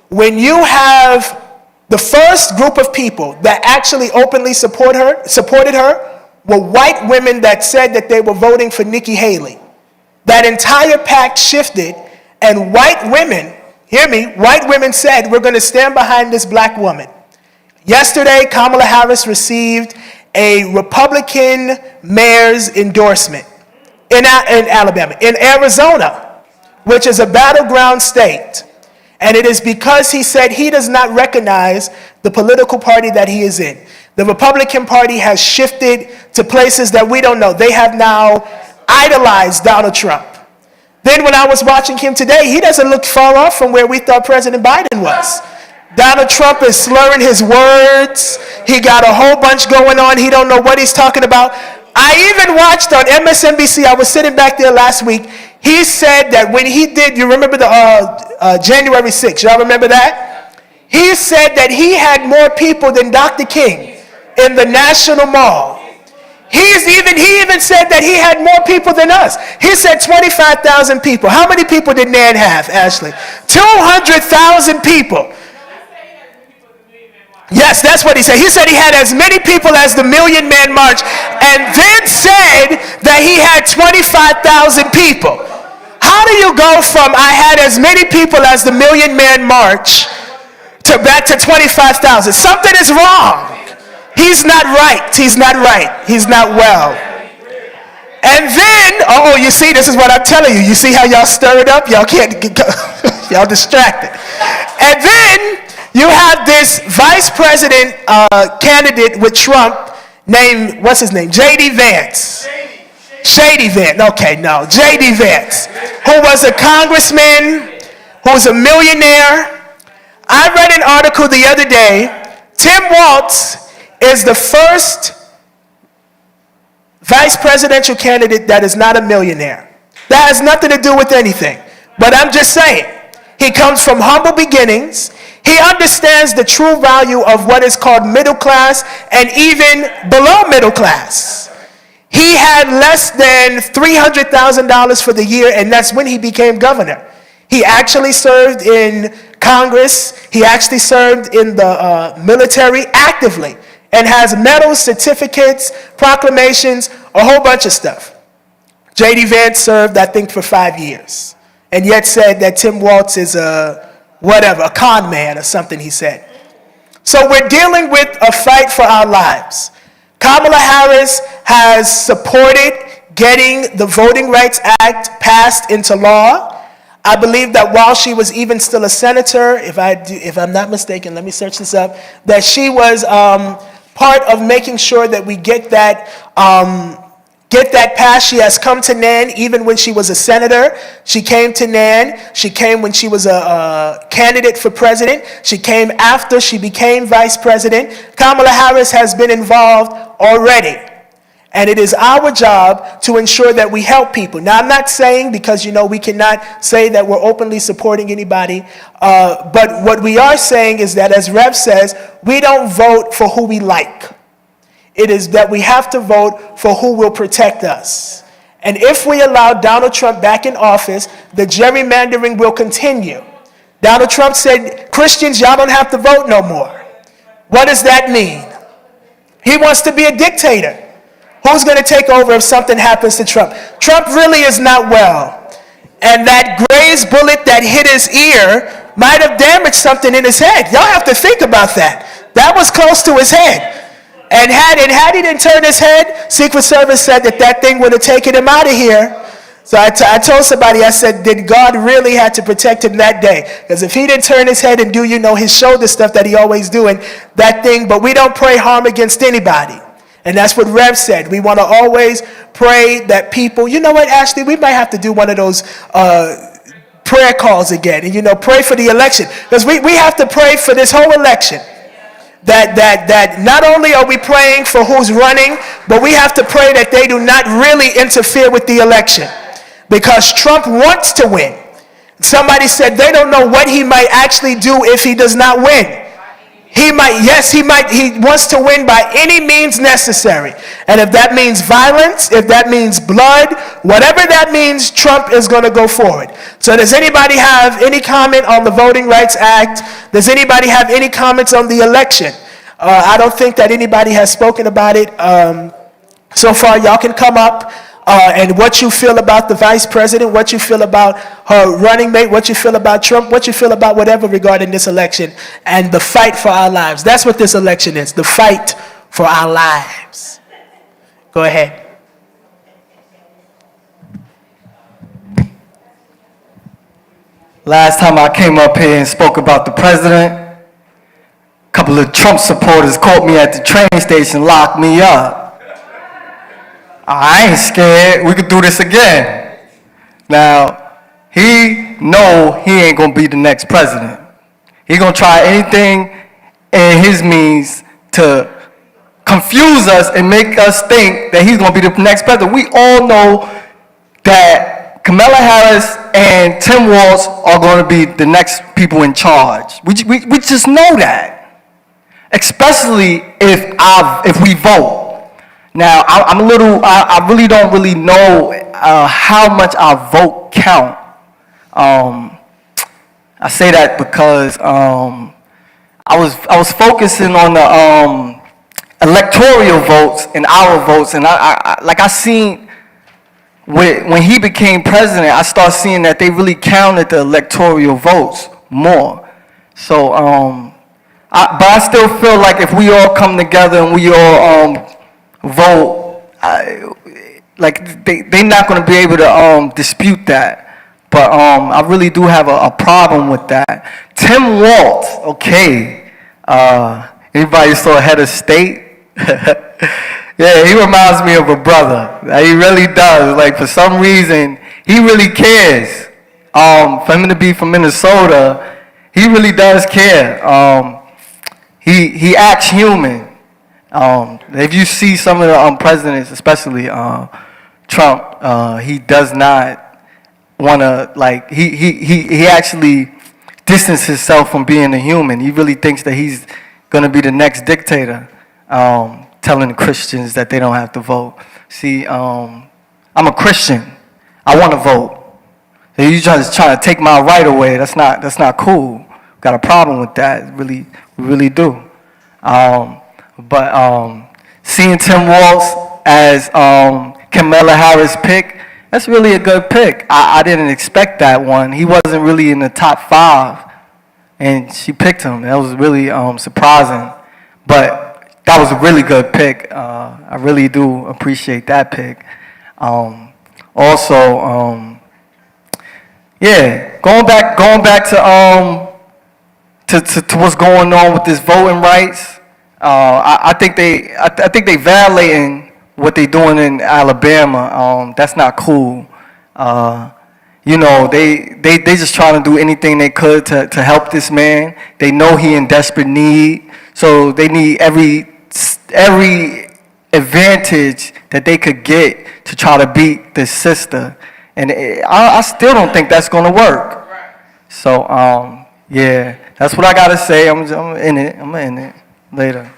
When you have the first group of people that actually openly supported her were white women that said that they were voting for Nikki Haley. That entire pact shifted, and white women, hear me, white women said, we're going to stand behind this black woman. Yesterday, Kamala Harris received a Republican mayor's endorsement in Alabama. In Arizona, which is a battleground state, and it is because he said he does not recognize the political party that he is in. The Republican Party has shifted to places that we don't know. They have now idolized Donald Trump. Then when I was watching him today, he doesn't look far off from where we thought President Biden was. Donald Trump is slurring his words. He got a whole bunch going on. He don't know what he's talking about. I even watched on MSNBC, I was sitting back there last week, he said that when he did, you remember the January 6th, y'all remember that? He said that he had more people than Dr. King in the National Mall. He even said that he had more people than us. He said 25,000 people. How many people did Nan have, Ashley? 200,000 people. Yes, that's what he said. He said he had as many people as the Million Man March, and then said that he had 25,000 people. How do you go from I had as many people as the Million Man March to back to 25,000? Something is wrong. He's not right. He's not right. He's not well. And then, you see, this is what I'm telling you. You see how y'all stir it up? Y'all can't, y'all distracted. And then you have this vice president candidate with Trump named, what's his name? J.D. Vance. Shady Vance. Okay, no. J.D. Vance, who was a congressman, who was a millionaire. I read an article the other day. Tim Walz is the first vice presidential candidate that is not a millionaire. That has nothing to do with anything. But I'm just saying, he comes from humble beginnings. He understands the true value of what is called middle class and even below middle class. He had less than $300,000 for the year, and that's when he became governor. He actually served in Congress. He actually served in the military actively and has medals, certificates, proclamations, a whole bunch of stuff. J.D. Vance served, I think, for 5 years, and yet said that Tim Walz is a con man or something, he said. So we're dealing with a fight for our lives. Kamala Harris has supported getting the Voting Rights Act passed into law. I believe that while she was even still a senator, if I'm not mistaken, let me search this up, that she was part of making sure that we get that passed. She has come to NAN even when she was a senator. She came to NAN. She came when she was a candidate for president. She came after she became vice president. Kamala Harris has been involved already. And it is our job to ensure that we help people. Now, I'm not saying, because, we cannot say that we're openly supporting anybody, but what we are saying is that, as Rev says, we don't vote for who we like. It is that we have to vote for who will protect us. And if we allow Donald Trump back in office, the gerrymandering will continue. Donald Trump said, Christians, y'all don't have to vote no more. What does that mean? He wants to be a dictator. Who's going to take over if something happens to Trump? Trump really is not well. And that grazed bullet that hit his ear might have damaged something in his head. Y'all have to think about that. That was close to his head. And had he didn't turn his head, Secret Service said that thing would have taken him out of here. So I told somebody, I said, did God really have to protect him that day? Because if he didn't turn his head and do, his shoulder stuff that he always doing, that thing, but we don't pray harm against anybody. And that's what Rev said. We want to always pray that people, you know what, Ashley, we might have to do one of those prayer calls again. And, pray for the election. Because we have to pray for this whole election. That not only are we praying for who's running, but we have to pray that they do not really interfere with the election. Because Trump wants to win. Somebody said they don't know what he might actually do if he does not win. He wants to win by any means necessary. And if that means violence, if that means blood, whatever that means, Trump is going to go forward. So does anybody have any comment on the Voting Rights Act? Does anybody have any comments on the election? I don't think that anybody has spoken about it so far. Y'all can come up. And what you feel about the vice president, what you feel about her running mate, what you feel about Trump, what you feel about whatever regarding this election and the fight for our lives. That's what this election is, the fight for our lives. Go ahead. Last time I came up here and spoke about the president, a couple of Trump supporters caught me at the train station, locked me up. I ain't scared. We could do this again. Now, he ain't gonna be the next president. He gonna try anything in his means to confuse us and make us think that he's gonna be the next president. We all know that Kamala Harris and Tim Walz are gonna be the next people in charge. We just know that, especially if we vote. Now, I really don't really know how much our vote count. I say that because I was focusing on the electoral votes and our votes, and I seen when he became president, I started seeing that they really counted the electoral votes more. So, but I still feel like if we all come together and we all vote, they're not going to be able to dispute that. But I really do have a problem with that. Tim Walz, okay. Anybody saw Head of State? Yeah, he reminds me of a brother. He really does. Like, for some reason, he really cares. For him to be from Minnesota, he really does care. He acts human. If you see some of the presidents, especially Trump, he does not want to, he actually distances himself from being a human. He really thinks that he's going to be the next dictator, telling the Christians that they don't have to vote. See, I'm a Christian. I want to vote. If you just trying to take my right away, that's not cool. Got a problem with that. We really do. But seeing Tim Walz as Kamala Harris pick, that's really a good pick. I didn't expect that one. He wasn't really in the top 5, and she picked him. That was really surprising. But that was a really good pick. I really do appreciate that pick. Yeah, going back to what's going on with this voting rights. I think they violating what they doing in Alabama. That's not cool. They just trying to do anything they could to help this man. They know he in desperate need, so they need every advantage that they could get to try to beat this sister. And I still don't think that's gonna work. So yeah, that's what I gotta say. I'm in it later.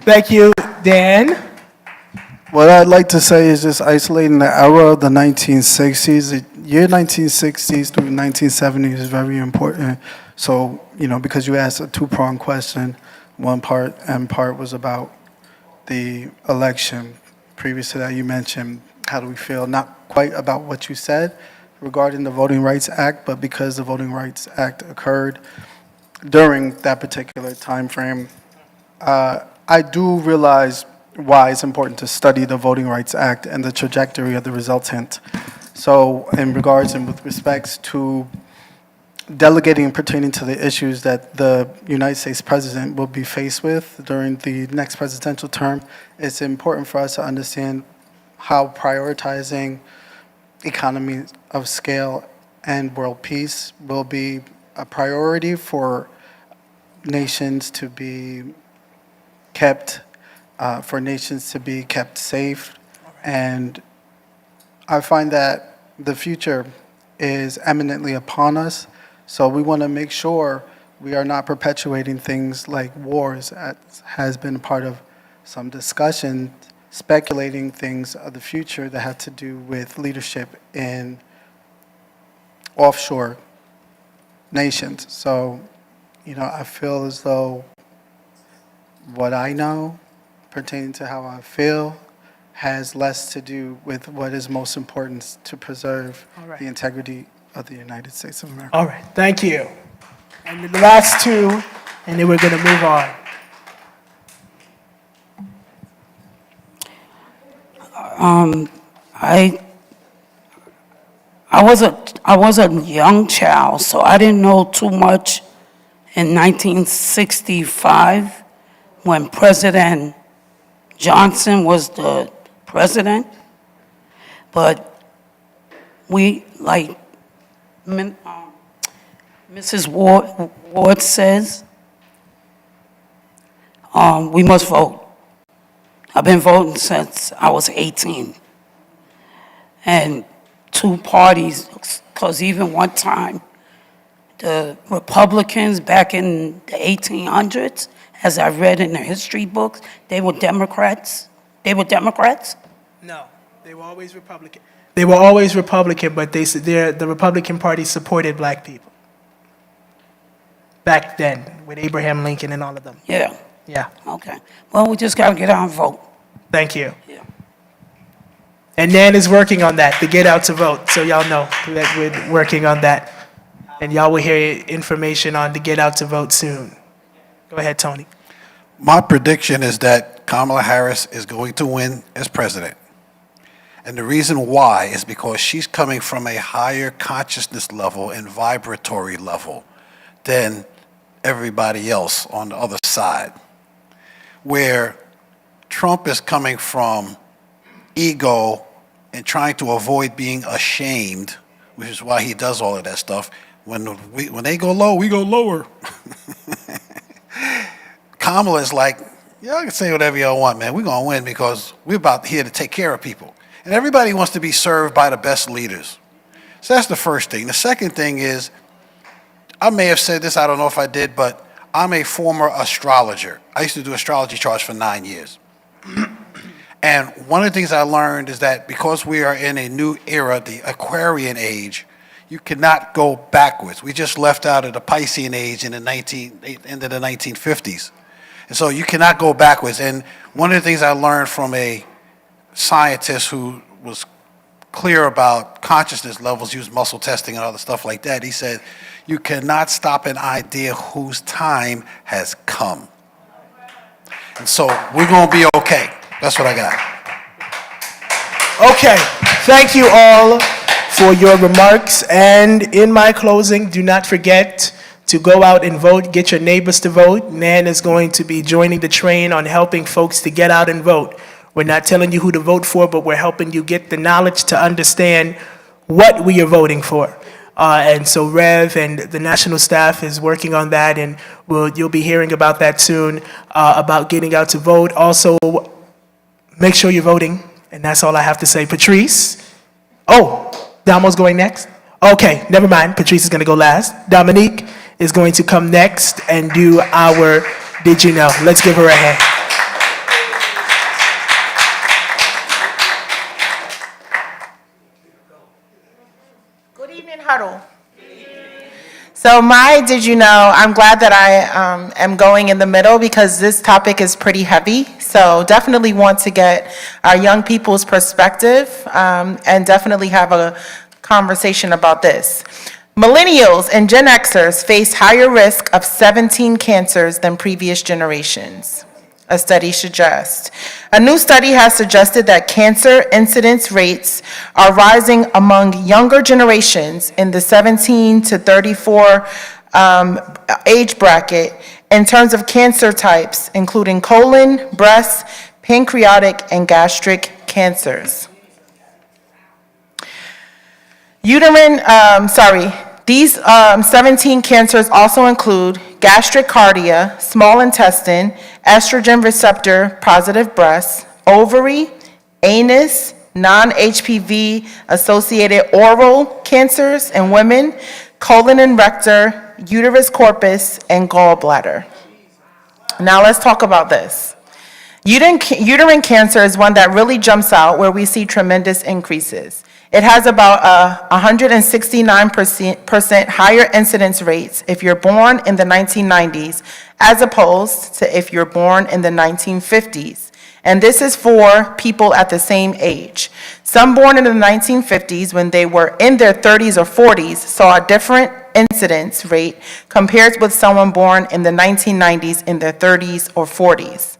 Thank you, Dan. What I'd like to say is just isolating the era of the 1960s. The year 1960s through 1970s is very important. So, because you asked a two-pronged question, one part was about the election. Previous to that, you mentioned how do we feel, not quite about what you said regarding the Voting Rights Act, but because the Voting Rights Act occurred during that particular time frame. I do realize why it's important to study the Voting Rights Act and the trajectory of the resultant. So in regards and with respects to delegating pertaining to the issues that the United States president will be faced with during the next presidential term, it's important for us to understand how prioritizing economies of scale and world peace will be a priority for nations to be kept, safe. And I find that the future is eminently upon us. So we want to make sure we are not perpetuating things like wars, as has been part of some discussion, speculating things of the future that have to do with leadership in offshore nations. So, I feel as though what I know pertaining to how I feel has less to do with what is most important to preserve the integrity of the United States of America. All right, thank you. And the last two, and then we're going to move on. I was a young child, so I didn't know too much in 1965 when President Johnson was the president. But we, like Mrs. Ward says, we must vote. I've been voting since I was 18. And two parties, because even one time, the Republicans back in the 1800s, as I read in the history books, they were Democrats. They were Democrats? No, they were always Republican. They were always Republican, but the Republican Party supported black people. Back then, with Abraham Lincoln and all of them. Yeah. Yeah, Okay. Well, we just got to get out and vote. thank you. Yeah. And Nan is working on that, to get out to vote, so y'all know that we're working on that. And y'all will hear information on the get out to vote soon. Go ahead, Tony. My prediction is that Kamala Harris is going to win as president. And the reason why is because she's coming from a higher consciousness level and vibratory level than everybody else on the other side. Where Trump is coming from ego and trying to avoid being ashamed, which is why he does all of that stuff. When they go low, we go lower. Kamala is like, y'all can say whatever y'all want, man. We're going to win because we're about here to take care of people. And everybody wants to be served by the best leaders. So that's the first thing. The second thing is, I may have said this, I don't know if I did, but I'm a former astrologer. I used to do astrology charts for 9 years. And one of the things I learned is that because we are in a new era, the Aquarian age, you cannot go backwards. We just left out of the Piscean age in the end of the 1950s. And so you cannot go backwards. And one of the things I learned from a scientist who was clear about consciousness levels, used muscle testing and other stuff like that, he said, you cannot stop an idea whose time has come. And so we're going to be okay. That's what I got. Okay, thank you all for your remarks. And in my closing, do not forget to go out and vote. Get your neighbors to vote. Nan is going to be joining the train on helping folks to get out and vote. We're not telling you who to vote for, but we're helping you get the knowledge to understand what we are voting for. And so Rev and the national staff is working on that, and you'll be hearing about that soon, about getting out to vote. Also, make sure you're voting, and that's all I have to say. Patrice? Oh, Damo's going next? Okay, never mind. Patrice is going to go last. Dominique is going to come next and do our Did You Know? Let's give her a hand. Good evening, Huddle. So my Did You Know, I'm glad that I am going in the middle because this topic is pretty heavy. So definitely want to get our young people's perspective and definitely have a conversation about this. Millennials and Gen Xers face higher risk of 17 cancers than previous generations. a study suggests. A new study has suggested that cancer incidence rates are rising among younger generations in the 17 to 34 age bracket in terms of cancer types, including colon, breast, pancreatic, and gastric cancers. These 17 cancers also include gastric cardia, small intestine, estrogen receptor positive breast, ovary, anus, non-HPV associated oral cancers in women, colon and rector, uterus corpus, and gallbladder. Now let's talk about this. Uterine cancer is one that really jumps out where we see tremendous increases. It has about 169% higher incidence rates if you're born in the 1990s as opposed to if you're born in the 1950s. And this is for people at the same age. Some born in the 1950s when they were in their 30s or 40s saw a different incidence rate compared with someone born in the 1990s in their 30s or 40s.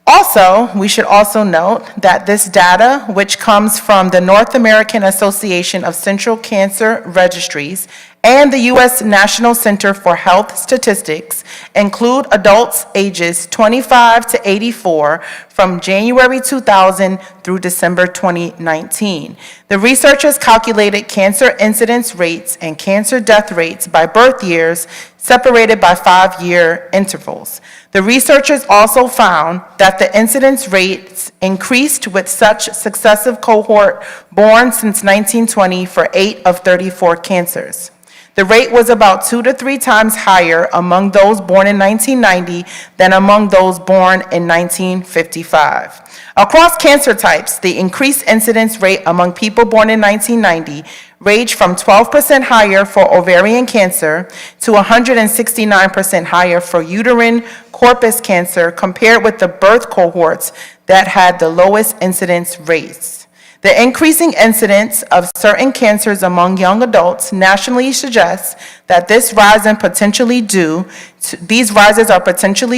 Also, we should also note that this data, which comes from the North American Association of Central Cancer Registries and the U.S. National Center for Health Statistics, include adults ages 25 to 84 from January 2000 through December 2019. The researchers calculated cancer incidence rates and cancer death rates by birth years separated by 5-year intervals. The researchers also found that the incidence rates increased with such successive cohort born since 1920 for 8 of 34 cancers. The rate was about 2 to 3 times higher among those born in 1990 than among those born in 1955. Across cancer types, the increased incidence rate among people born in 1990 ranged from 12% higher for ovarian cancer to 169% higher for uterine corpus cancer compared with the birth cohorts that had the lowest incidence rates. The increasing incidence of certain cancers among young adults nationally suggests that these rises are potentially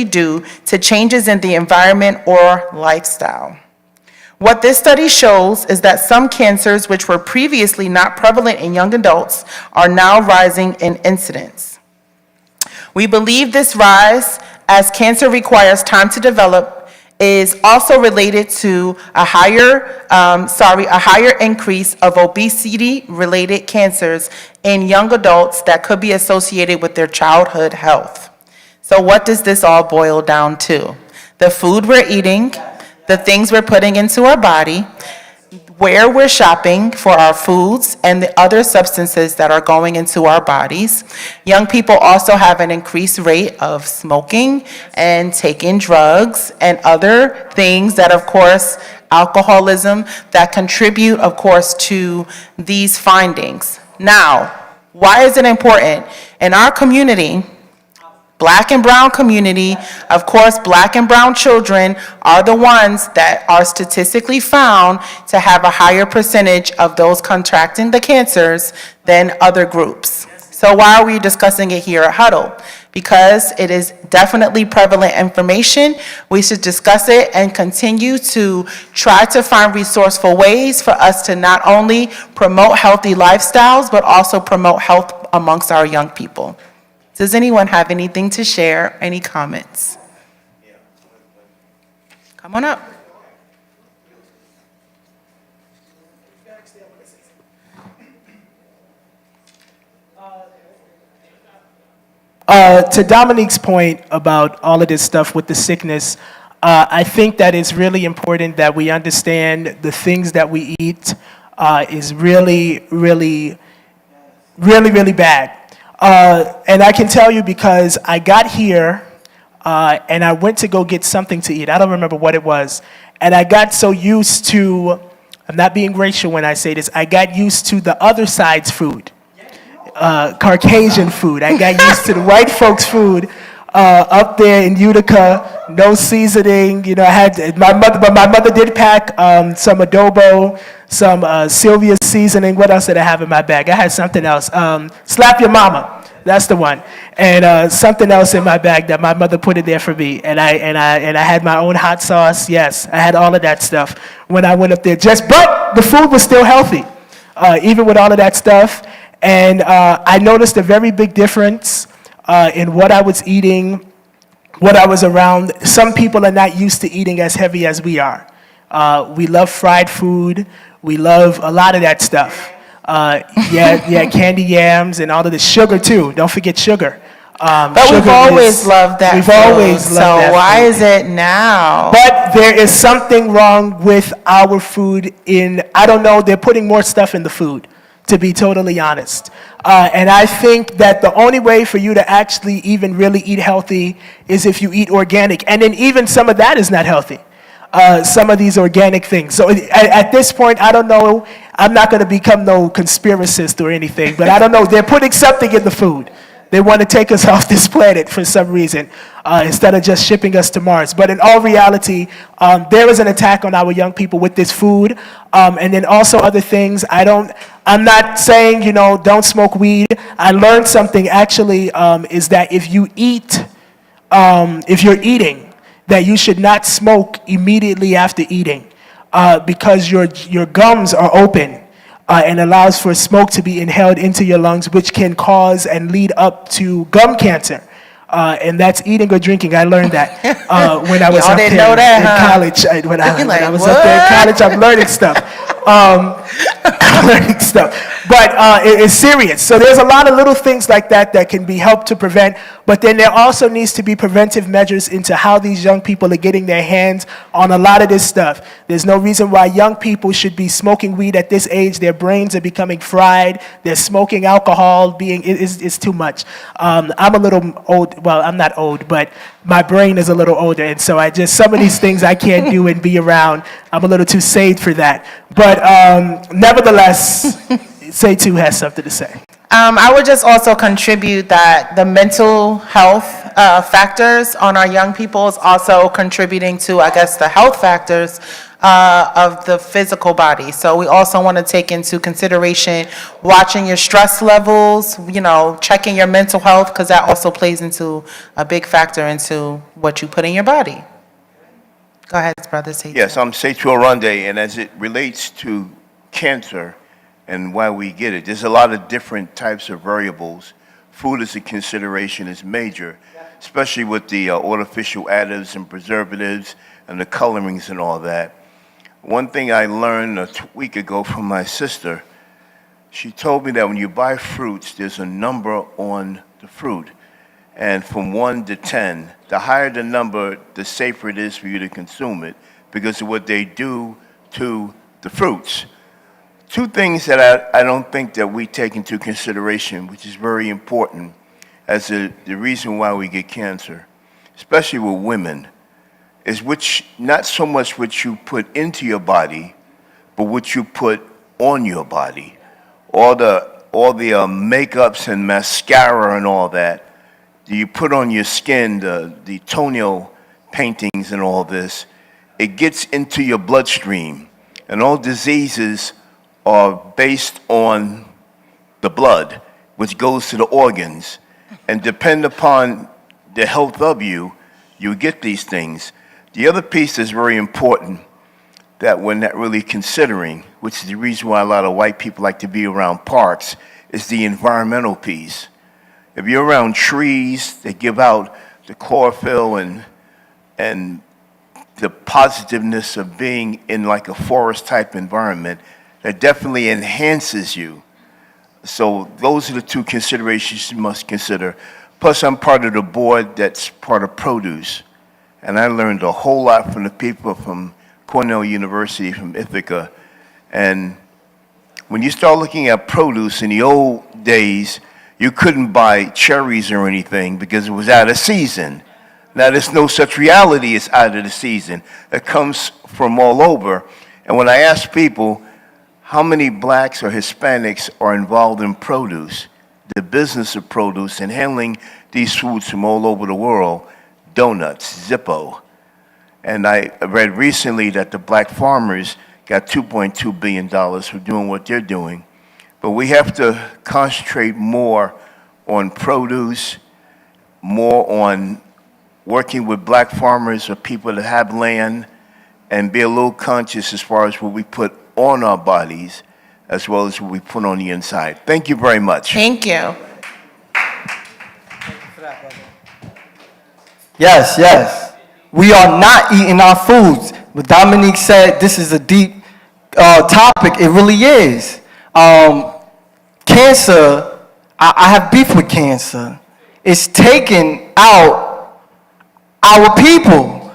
due to changes in the environment or lifestyle. What this study shows is that some cancers which were previously not prevalent in young adults are now rising in incidence. We believe this rise, as cancer requires time to develop, is also related to a higher increase of obesity-related cancers in young adults that could be associated with their childhood health. So what does this all boil down to? The food we're eating, the things we're putting into our body, where we're shopping for our foods and the other substances that are going into our bodies. Young people also have an increased rate of smoking and taking drugs and other things that, of course, alcoholism, that contribute, of course, to these findings. Now, why is it important? In our community, Black and brown community, of course, Black and brown children are the ones that are statistically found to have a higher percentage of those contracting the cancers than other groups. So why are we discussing it here at Huddle? Because it is definitely prevalent information. We should discuss it and continue to try to find resourceful ways for us to not only promote healthy lifestyles, but also promote health amongst our young people. Does anyone have anything to share? Any comments? Come on up. To Dominique's point about all of this stuff with the sickness, I think that it's really important that we understand the things that we eat is really bad. And I can tell you because I got here and I went to go get something to eat. I don't remember what it was. And I got so used to, I'm not being racial when I say this, I got used to the other side's food, Caucasian food. I got used to the white folks' food up there in Utica, no seasoning. You know, I had my mother did pack some adobo, some Sylvia's seasoning. What else did I have in my bag? I had something else. Slap your mama. That's the one. And something else in my bag that my mother put in there for me. And I had my own hot sauce. Yes, I had all of that stuff when I went up there. But the food was still healthy, even with all of that stuff. And I noticed a very big difference in what I was eating, what I was around. Some people are not used to eating as heavy as we are. We love fried food. We love a lot of that stuff. Candy yams and all of the sugar too. Don't forget sugar. But we've always loved that We've food, always loved that so why food. is it now? But there is something wrong with our food I don't know, they're putting more stuff in the food, to be totally honest. And I think that the only way for you to actually even really eat healthy is if you eat organic. And then even some of that is not healthy. Some of these organic things. So at this point, I don't know, I'm not going to become no conspiracist or anything, but I don't know, they're putting something in the food. They want to take us off this planet for some reason, instead of just shipping us to Mars. But in all reality, there is an attack on our young people with this food, and then also other things. I'm not saying, don't smoke weed. I learned something actually, is that if you're eating, that you should not smoke immediately after eating, because your gums are open. And allows for smoke to be inhaled into your lungs, which can cause and lead up to gum cancer. And that's eating or drinking. I learned that when I was Y'all up didn't there know that, in huh? college. When I was Like, up there in what? college, I'm learning stuff. I'm learning stuff. But it's serious. So there's a lot of little things like that can be helped to prevent. But then there also needs to be preventive measures into how these young people are getting their hands on a lot of this stuff. There's no reason why young people should be smoking weed at this age. Their brains are becoming fried. They're smoking alcohol. It's too much. I'm a little old. Well, I'm not old, but my brain is a little older. And so some of these things I can't do and be around. I'm a little too saved for that. But nevertheless, Say2 has something to say. I would just also contribute that the mental health factors on our young people is also contributing to, I guess, the health factors of the physical body. So we also want to take into consideration watching your stress levels, checking your mental health, because that also plays into a big factor into what you put in your body. Go ahead, Brother Say2. Yes, I'm Seitu Arande, and as it relates to cancer and why we get it, there's a lot of different types of variables. Food as a consideration is major, especially with the artificial additives and preservatives and the colorings and all that. One thing I learned a week ago from my sister, she told me that when you buy fruits, there's a number on the fruit. And from 1 to 10, the higher the number, the safer it is for you to consume it because of what they do to the fruits. Two things that I don't think that we take into consideration, which is very important as the reason why we get cancer, especially with women, is not so much what you put into your body, but what you put on your body. All the makeups and mascara and all that you put on your skin, the toenail paintings and all this, it gets into your bloodstream. And all diseases are based on the blood, which goes to the organs. And depend upon the health of you get these things. The other piece that's very important that we're not really considering, which is the reason why a lot of white people like to be around parks, is the environmental piece. If you're around trees that give out the chlorophyll and the positiveness of being in like a forest type environment, that definitely enhances you. So those are the two considerations you must consider. Plus, I'm part of the board that's part of produce. And I learned a whole lot from the people from Cornell University, from Ithaca. And when you start looking at produce in the old days, you couldn't buy cherries or anything because it was out of season. Now, there's no such reality as out of the season. It comes from all over. And when I ask people, how many blacks or Hispanics are involved in produce, the business of produce and handling these foods from all over the world, donuts, Zippo. And I read recently that the black farmers got $2.2 billion for doing what they're doing. But we have to concentrate more on produce, more on working with black farmers or people that have land, and be a little conscious as far as what we put on our bodies as well as what we put on the inside. Thank you very much. Thank you. Yes, yes. We are not eating our foods. But Dominique said this is a deep topic. It really is. Cancer, I have beef with cancer. It's taking out our people.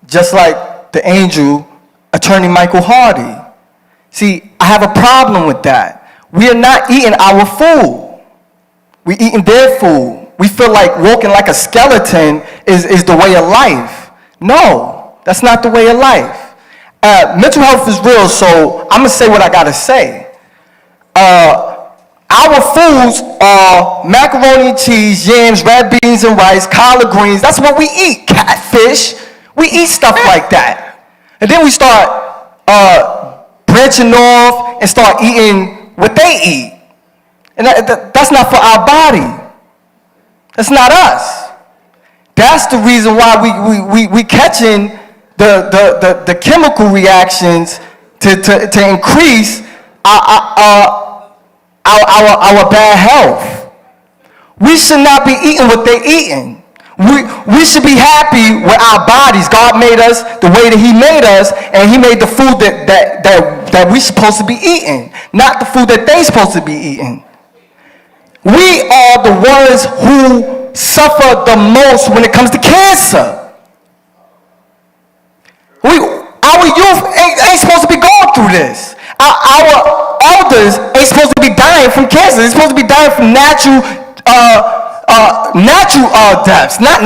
Just like the angel, Attorney Michael Hardy. See, I have a problem with that. We are not eating our food. We're eating their food. We feel like walking like a skeleton is the way of life. No, that's not the way of life. Mental health is real, so I'm going to say what I got to say. Our foods are macaroni and cheese, yams, red beans and rice, collard greens. That's what we eat. Catfish. We eat stuff like that. And then we start branching off and start eating what they eat. And that's not for our body. That's not us. That's the reason why we catching the chemical reactions to increase our bad health. We should not be eating what they're eating. We should be happy with our bodies. God made us the way that He made us, and He made the food that we're supposed to be eating, not the food that they're supposed to be eating. We are the ones who suffer the most when it comes to cancer. Our youth ain't supposed to be going through this. Our elders ain't supposed to be dying from cancer. They're supposed to be dying from natural deaths, not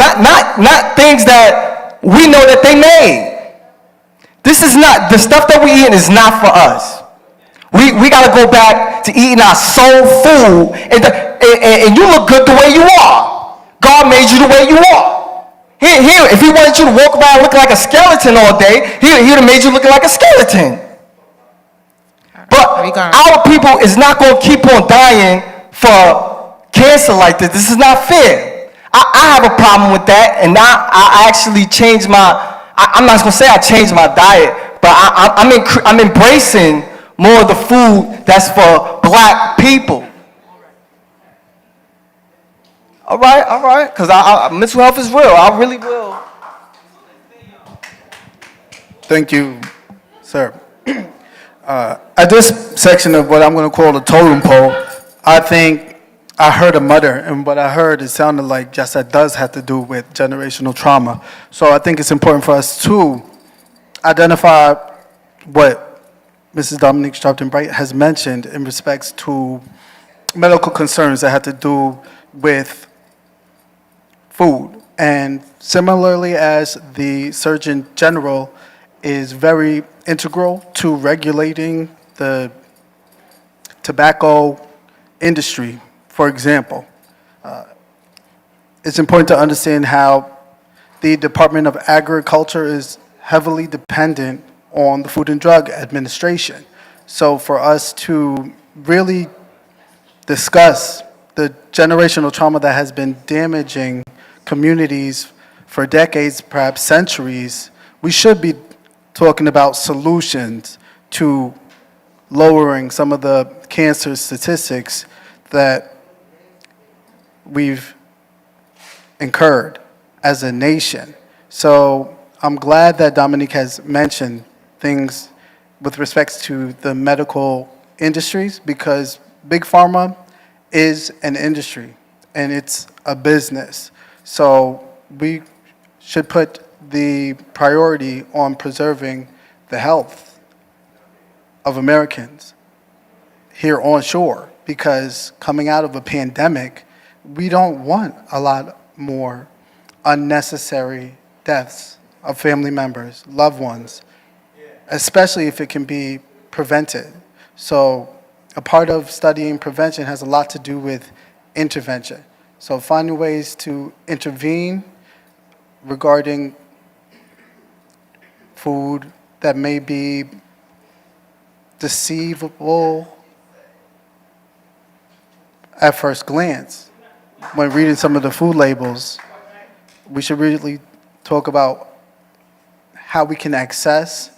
things that we know that they made. This is not, the stuff that we eat is not for us. We got to go back to eating our soul food, and you look good the way you are. God made you the way you are. Here, if He wanted you to walk around looking like a skeleton all day, He'd have made you looking like a skeleton. But our people is not going to keep on dying for cancer like this. This is not fair. I have a problem with that, and I actually changed I'm not going to say I changed my diet, but I'm embracing more of the food that's for black people. All right, because mental health is real. I really will. Thank you, sir. At this section of what I'm going to call the totem pole, I think I heard a mutter, and what I heard, it sounded like just that does have to do with generational trauma. So I think it's important for us to identify what Mrs. Dominique Sharpton-Bright has mentioned in respects to medical concerns that have to do with food. And similarly as the Surgeon General is very integral to regulating the tobacco industry, for example, it's important to understand how the Department of Agriculture is heavily dependent on the Food and Drug Administration. So for us to really discuss the generational trauma that has been damaging communities for decades, perhaps centuries, we should be talking about solutions to lowering some of the cancer statistics that we've incurred as a nation. So I'm glad that Dominique has mentioned things with respects to the medical industries, because Big Pharma is an industry and it's a business. So we should put the priority on preserving the health of Americans here on shore, because coming out of a pandemic, we don't want a lot more unnecessary deaths of family members, loved ones, especially if it can be prevented. So a part of studying prevention has a lot to do with intervention. So finding ways to intervene regarding food that may be deceivable, at first glance, when reading some of the food labels, we should really talk about how we can access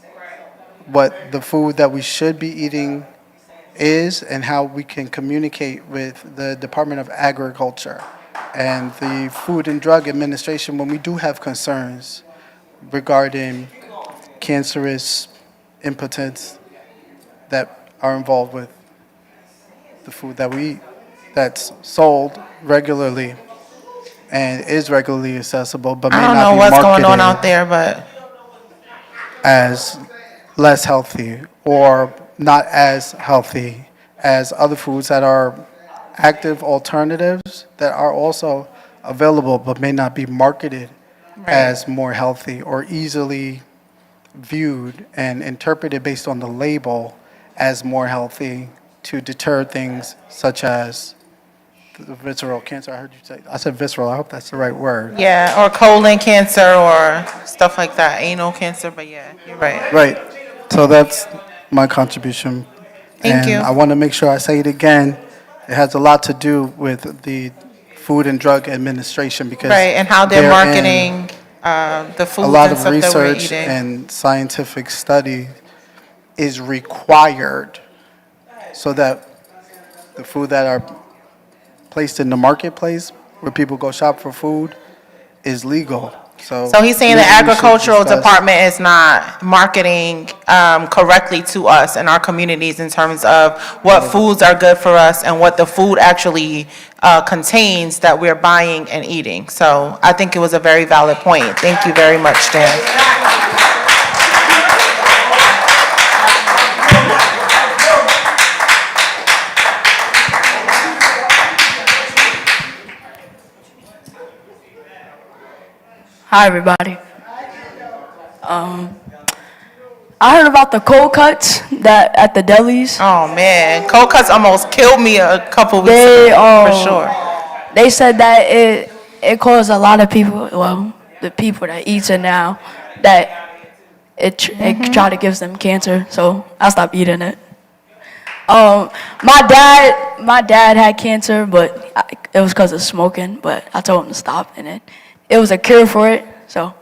what the food that we should be eating is and how we can communicate with the Department of Agriculture and the Food and Drug Administration when we do have concerns regarding cancerous impotents that are involved with the food that we eat that's sold regularly and is regularly accessible but may I don't not know be what's marketed going on out there, but as less healthy or not as healthy as other foods that are active alternatives that are also available but may not be marketed as more healthy or easily viewed and interpreted based on the label as more healthy to deter things such as the visceral cancer. I heard you say, I said visceral, I hope that's the right word. yeah, or colon cancer or stuff like that, anal cancer, but yeah, you're right. Right. So that's my contribution. Thank you. And I want to make sure I say it again. It has a lot to do with the Food and Drug Administration because Right, and how they're therein marketing the a foods lot and of stuff that we're research eating. and scientific study is required so that the food that are placed in the marketplace where people go shop for food is legal. So So he's saying the maybe we should agricultural discuss- department is not marketing correctly to us in our communities in terms of what foods are good for us and what the food actually contains that we're buying and eating. So I think it was a very valid point. Thank you very much, Dan. Hi, everybody. I heard about the cold cuts that at the delis. Oh, man. Cold cuts almost killed me a couple weeks They ago, for sure. they said that it caused a lot of people, well, the people that eats it now, that it try to give them cancer. So I stopped eating it. My dad had cancer, but it was because of smoking. But I told him to stop, and it was a cure for it. So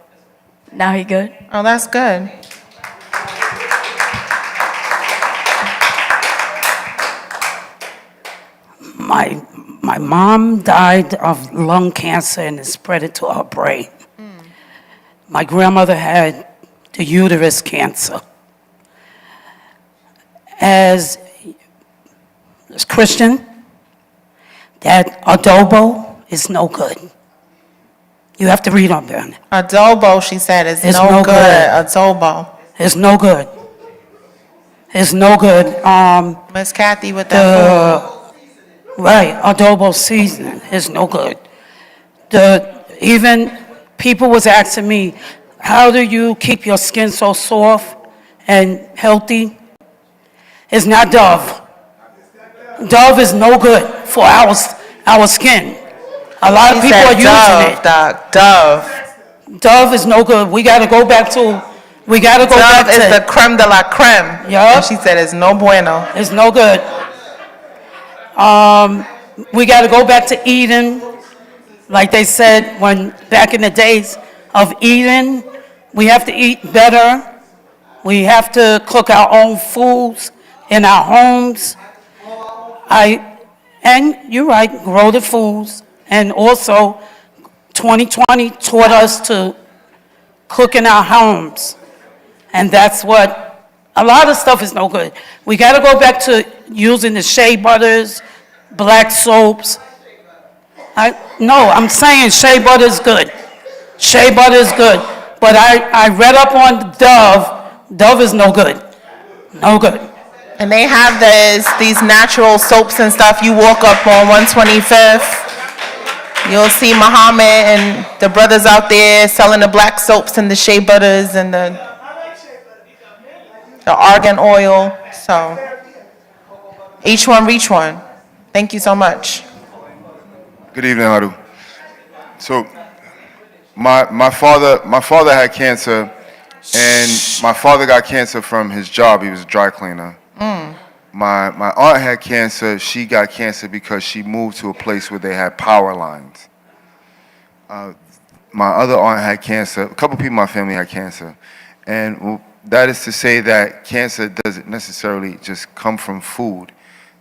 now he good. Oh, that's good. My mom died of lung cancer and it spread it to her brain. My grandmother had the uterus cancer. As Christian, that adobo is no good. You have to read on there. Adobo, she said, is It's no no good. good. Adobo. It's no good. It's no good. Miss Kathy with that food. Right, adobo seasoning is no good. Even people was asking me, how do you keep your skin so soft and healthy? It's not Dove. Dove is no good for our skin. A lot of She people said are using Dove, it. Doc, Dove. Dove is no good. We got to go back to. Dove is the creme de la creme. Yup. And she said it's no bueno. It's no good. We got to go back to eating, like they said when back in the days of eating. We have to eat better. We have to cook our own foods in our homes. And you're right, grow the foods. And also, 2020 taught us to cook in our homes. And that's what, a lot of stuff is no good. We got to go back to using the shea butters, black soaps. I'm saying shea butter is good. Shea butter is good. But I read up on Dove. Dove is no good. No good. And they have these natural soaps and stuff. You walk up on 125th, you'll see Muhammad and the brothers out there selling the black soaps and the shea butters and the argan oil. So each one reach one. Thank you so much. Good evening, Huddle. So, my father had cancer, and my father got cancer from his job. He was a dry cleaner. my aunt had cancer. She got cancer because she moved to a place where they had power lines. My other aunt had cancer. A couple people in my family had cancer. And that is to say that cancer doesn't necessarily just come from food.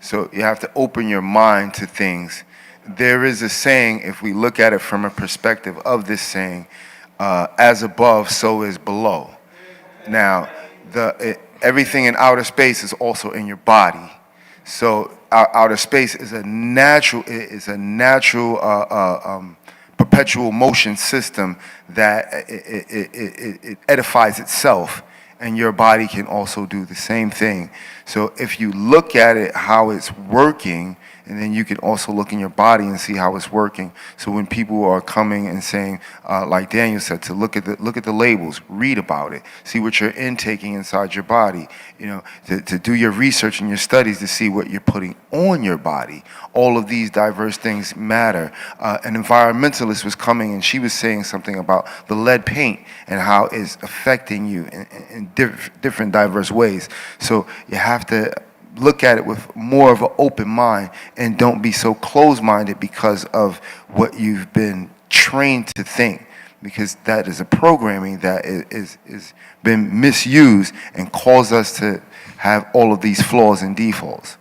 So you have to open your mind to things. There is a saying, if we look at it from a perspective of this saying, as above, so is below. Now, everything in outer space is also in your body. So outer space is a natural perpetual motion system that it edifies itself, and your body can also do the same thing. So if you look at it, how it's working, and then you can also look in your body and see how it's working. So when people are coming and saying, like Daniel said, to look at the labels, read about it, see what you're intaking inside your body, to do your research and your studies to see what you're putting on your body. All of these diverse things matter. An environmentalist was coming and she was saying something about the lead paint and how it's affecting you in different diverse ways. So you have to look at it with more of an open mind and don't be so closed-minded because of what you've been trained to think, because that is a programming that is been misused and caused us to have all of these flaws and defaults.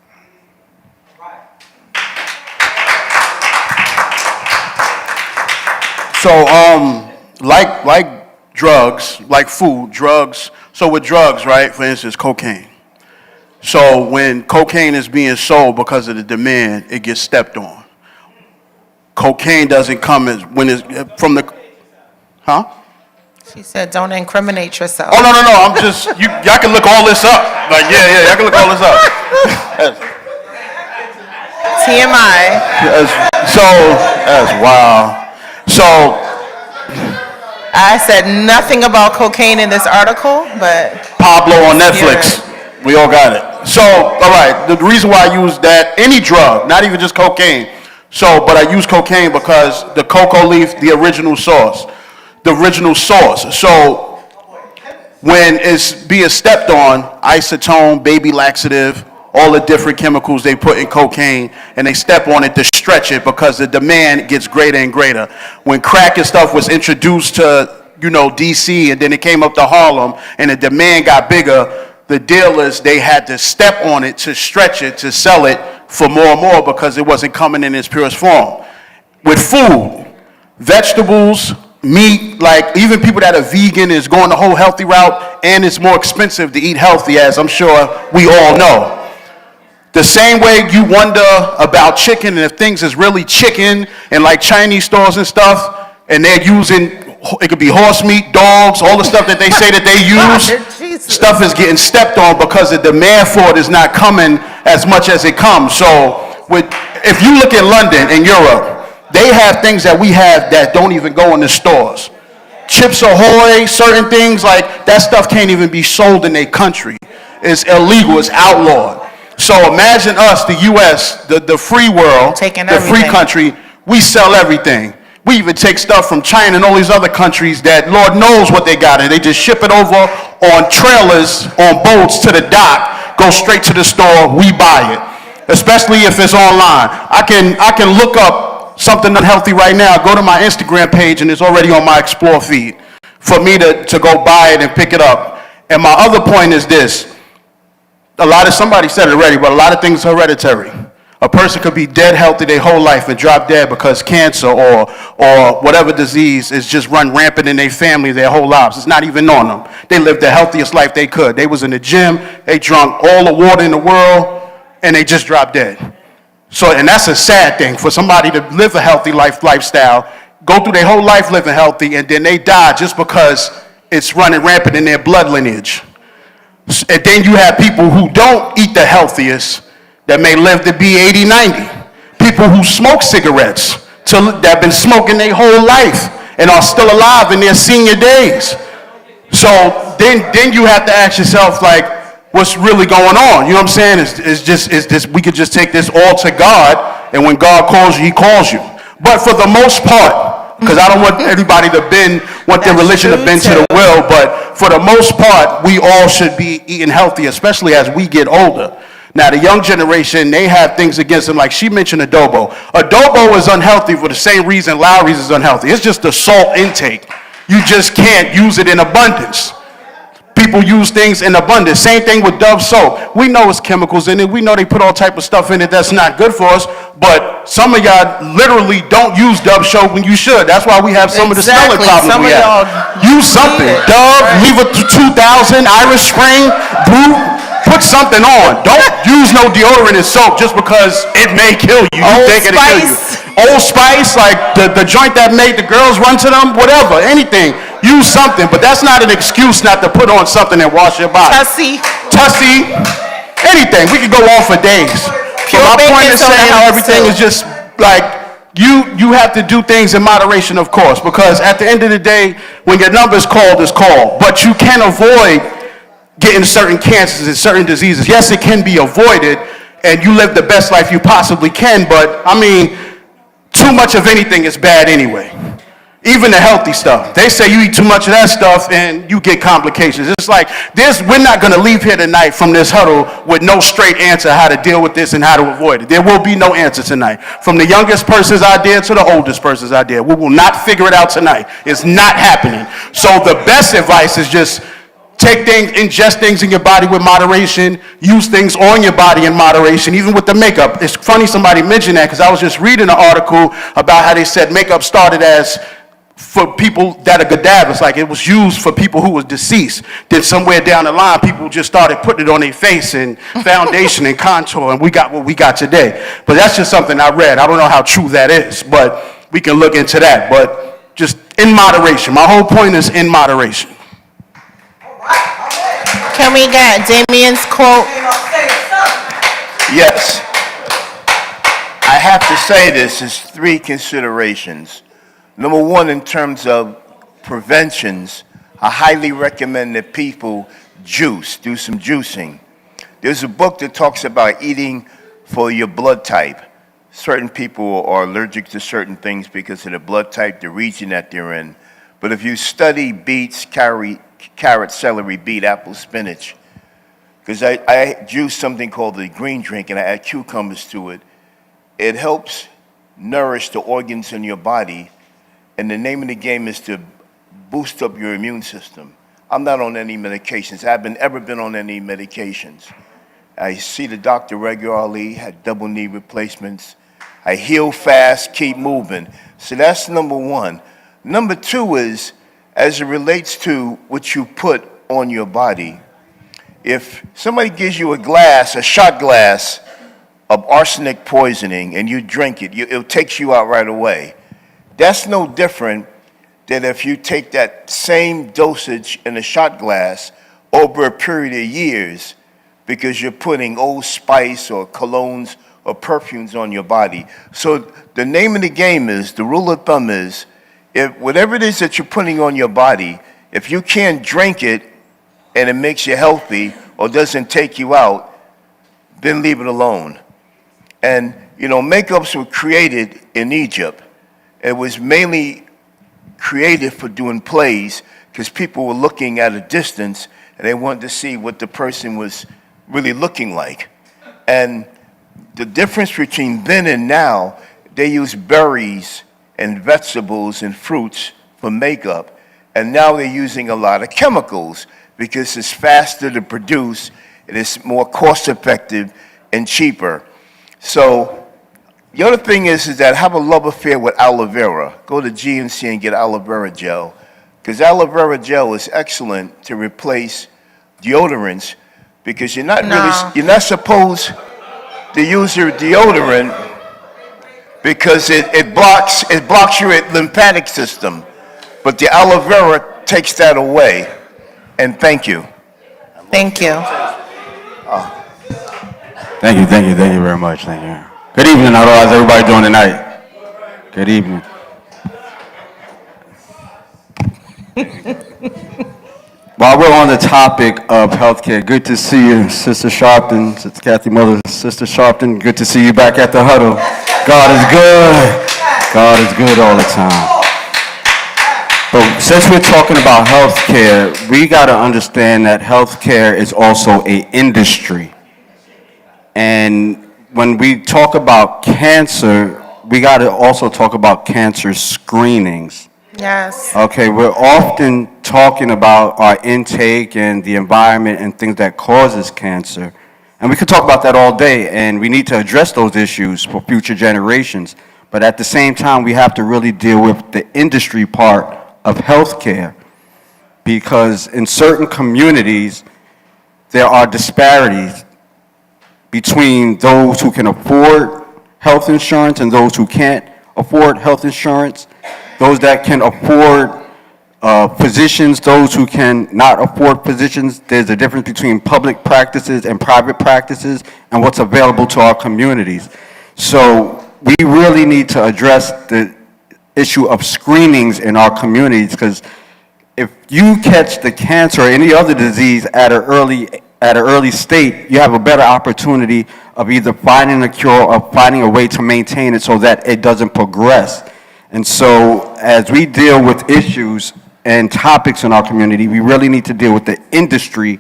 So, like drugs, like food, drugs. So with drugs, right? For instance, cocaine. So when cocaine is being sold because of the demand, it gets stepped on. Cocaine doesn't come as when it's from the, huh? She said, don't incriminate yourself. Oh, no, I'm just, y'all can look all this up. Like, yeah, y'all can look all this up. TMI. That's wow. So, I said nothing about cocaine in this article, but Pablo on Netflix. We all got it. So, all right, the reason why I use that, any drug, not even just cocaine. So, but I use cocaine because the cocoa leaf, the original source. So, when it's being stepped on, acetone, baby laxative, all the different chemicals they put in cocaine, and they step on it to stretch it because the demand gets greater and greater. When crack and stuff was introduced to, DC, and then it came up to Harlem, and the demand got bigger, the dealers, they had to step on it to stretch it, to sell it for more and more because it wasn't coming in its purest form. With food, vegetables, meat, like even people that are vegan is going the whole healthy route, and it's more expensive to eat healthy, as I'm sure we all know. The same way you wonder about chicken and if things is really chicken and like Chinese stores and stuff, and they're using, it could be horse meat, dogs, all the stuff that they say that they use, stuff is getting stepped on because the demand for it is not coming as much as it comes. So if you look at London and Europe, they have things that we have that don't even go in the stores. Chips Ahoy, certain things like that stuff can't even be sold in their country. It's illegal, it's outlawed. So imagine us, the U.S., the free world, the free country, we sell everything. We even take stuff from China and all these other countries that Lord knows what they got, and they just ship it over on trailers, on boats to the dock, go straight to the store, we buy it, especially if it's online. I can look up something unhealthy right now, go to my Instagram page, and it's already on my Explore feed for me to go buy it and pick it up. And my other point is this. Somebody said it already, but a lot of things are hereditary. A person could be dead healthy their whole life and drop dead because cancer or whatever disease is just run rampant in their family their whole lives. It's not even on them. They lived the healthiest life they could. They was in the gym, they drunk all the water in the world, and they just dropped dead. So, and that's a sad thing for somebody to live a healthy lifestyle, go through their whole life living healthy, and then they die just because it's running rampant in their blood lineage. And then you have people who don't eat the healthiest that may live to be 80, 90. People who smoke cigarettes that have been smoking their whole life and are still alive in their senior days. So then you have to ask yourself, like, what's really going on? You know what I'm saying? It's this, we could just take this all to God, and when God calls you, he calls you. But for the most part, because I don't want everybody to want their religion to bend to the will, but for the most part, we all should be eating healthy, especially as we get older. Now, the young generation, they have things against them, like she mentioned adobo. Adobo is unhealthy for the same reason Lowry's is unhealthy. It's just the salt intake. You just can't use it in abundance. People use things in abundance. Same thing with Dove soap. We know it's chemicals in it. We know they put all type of stuff in it that's not good for us. But some of y'all literally don't use Dove soap when you should. That's why we have some of the smelling problems Some we of have. Use something. Dove, leave it to 2000, Irish Spring, Blue. Put something on. Don't use no deodorant and soap just because it may kill you. You Old think it'll kill you. Spice. Old Spice, like the joint that made the girls run to them, whatever, anything. Use something, but that's not an excuse not to put on something and wash your body. Tussie, anything. We could go on for days. So my point is saying how everything is just like, you have to do things in moderation, of course, because at the end of the day, when your number is called, it's called. But you can avoid getting certain cancers and certain diseases. Yes, it can be avoided, and you live the best life you possibly can, but, I mean, too much of anything is bad anyway. Even the healthy stuff. They say you eat too much of that stuff and you get complications. It's like, we're not going to leave here tonight from this huddle with no straight answer how to deal with this and how to avoid it. There will be no answer tonight. From the youngest person's idea to the oldest person's idea. We will not figure it out tonight. It's not happening. So the best advice is just take things, ingest things in your body with moderation, use things on your body in moderation, even with the makeup. It's funny somebody mentioned that because I was just reading an article about how they said makeup started as for people that are gadabas, like it was used for people who was deceased. Then somewhere down the line, people just started putting it on their face and foundation and contour, and we got what we got today. But that's just something I read. I don't know how true that is, but we can look into that. But just in moderation. My whole point is in moderation. Can we get Damien's quote? Yes. I have to say this, is 3 considerations. Number 1, in terms of preventions, I highly recommend that people juice, do some juicing. There's a book that talks about eating for your blood type. Certain people are allergic to certain things because of the blood type, the region that they're in. But if you study beets, carrot, celery, beet, apple, spinach, because I juice something called the green drink and I add cucumbers to it, it helps nourish the organs in your body. And the name of the game is to boost up your immune system. I'm not on any medications. I haven't ever been on any medications. I see the doctor regularly, had double knee replacements. I heal fast, keep moving. So that's number 1. Number 2 is, as it relates to what you put on your body, if somebody gives you a shot glass of arsenic poisoning and you drink it, it takes you out right away. That's no different than if you take that same dosage in a shot glass over a period of years because you're putting Old Spice or colognes or perfumes on your body. So the name of the game is, the rule of thumb is, if whatever it is that you're putting on your body, if you can't drink it and it makes you healthy or doesn't take you out, then leave it alone. And, makeups were created in Egypt. It was mainly created for doing plays because people were looking at a distance and they wanted to see what the person was really looking like. And the difference between then and now, they use berries and vegetables and fruits for makeup. And now they're using a lot of chemicals because it's faster to produce, and it's more cost effective and cheaper. So the other thing is that have a love affair with aloe vera. Go to GNC and get aloe vera gel, because aloe vera gel is excellent to replace deodorants, because you're not supposed to use your deodorant because it blocks your lymphatic system, but the aloe vera takes that away. And thank you. Thank you. Thank you very much. Thank you. Good evening. How's everybody doing tonight? Good evening. While we're on the topic of healthcare, good to see you, Sister Sharpton, Sister Kathy Mother, Sister Sharpton. Good to see you back at the huddle. God is good. God is good all the time. But since we're talking about healthcare, we got to understand that healthcare is also an industry. And when we talk about cancer, we got to also talk about cancer screenings. Yes. Okay, we're often talking about our intake and the environment and things that causes cancer. And we could talk about that all day, and we need to address those issues for future generations. But at the same time, we have to really deal with the industry part of healthcare, because in certain communities, there are disparities between those who can afford health insurance and those who can't afford health insurance, those that can afford physicians, those who can not afford physicians. There's a difference between public practices and private practices and what's available to our communities. So we really need to address the issue of screenings in our communities, because if you catch the cancer or any other disease at an early state, you have a better opportunity of either finding a cure or finding a way to maintain it so that it doesn't progress. And so as we deal with issues and topics in our community, we really need to deal with the industry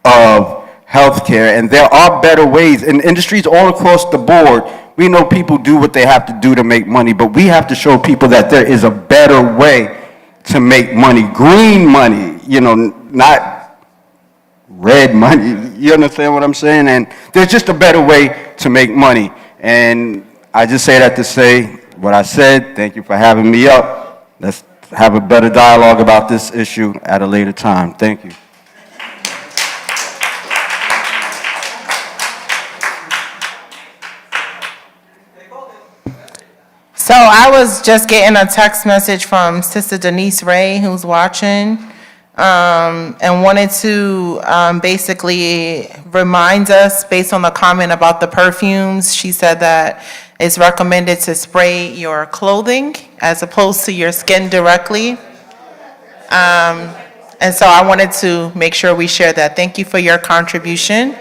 of healthcare. And there are better ways. In industries all across the board, we know people do what they have to do to make money, but we have to show people that there is a better way to make money. Green money, not red money. You understand what I'm saying? And there's just a better way to make money. And I just say that to say what I said. Thank you for having me up. Let's have a better dialogue about this issue at a later time. Thank you. So I was just getting a text message from Sister Denise Ray, who's watching, and wanted to basically remind us, based on the comment about the perfumes. She said that it's recommended to spray your clothing as opposed to your skin directly. And so I wanted to make sure we share that. Thank you for your contribution.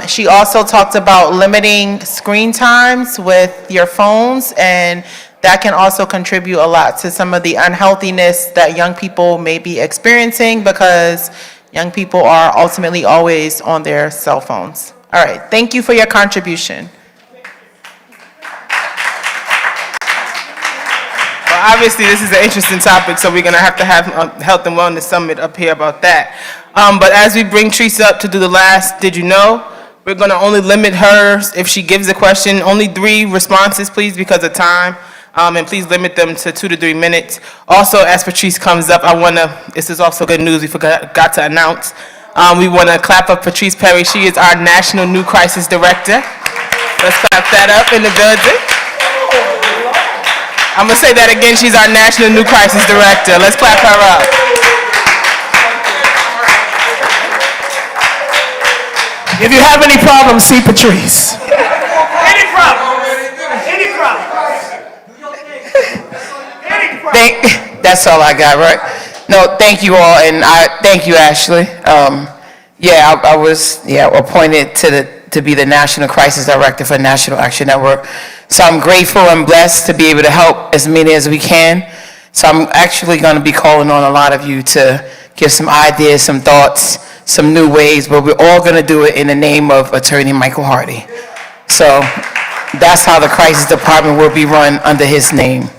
She also talked about limiting screen times with your phones, and that can also contribute a lot to some of the unhealthiness that young people may be experiencing, because young people are ultimately always on their cell phones. All right, thank you for your contribution. Well, obviously, this is an interesting topic, so we're going to have a Health and Wellness Summit up here about that. But as we bring Teresa up to do the last Did You Know, we're going to only limit her, if she gives a question, only 3 responses, please, because of time. And please limit them to 2 to 3 minutes. Also, as Patrice comes up, this is also good news we forgot to announce. We want to clap up Patrice Perry. She is our National New Crisis Director. Let's clap that up in the building. I'm going to say that again. She's our National New Crisis Director. Let's clap her up. If you have any problems, see Patrice. Any problem? Any problem? That's all I got, right? No, thank you all, and thank you, Ashley. I was appointed to be the National Crisis Director for National Action Network. So I'm grateful and blessed to be able to help as many as we can. So I'm actually going to be calling on a lot of you to give some ideas, some thoughts, some new ways, but we're all going to do it in the name of Attorney Michael Hardy. So that's how the Crisis Department will be run, under his name,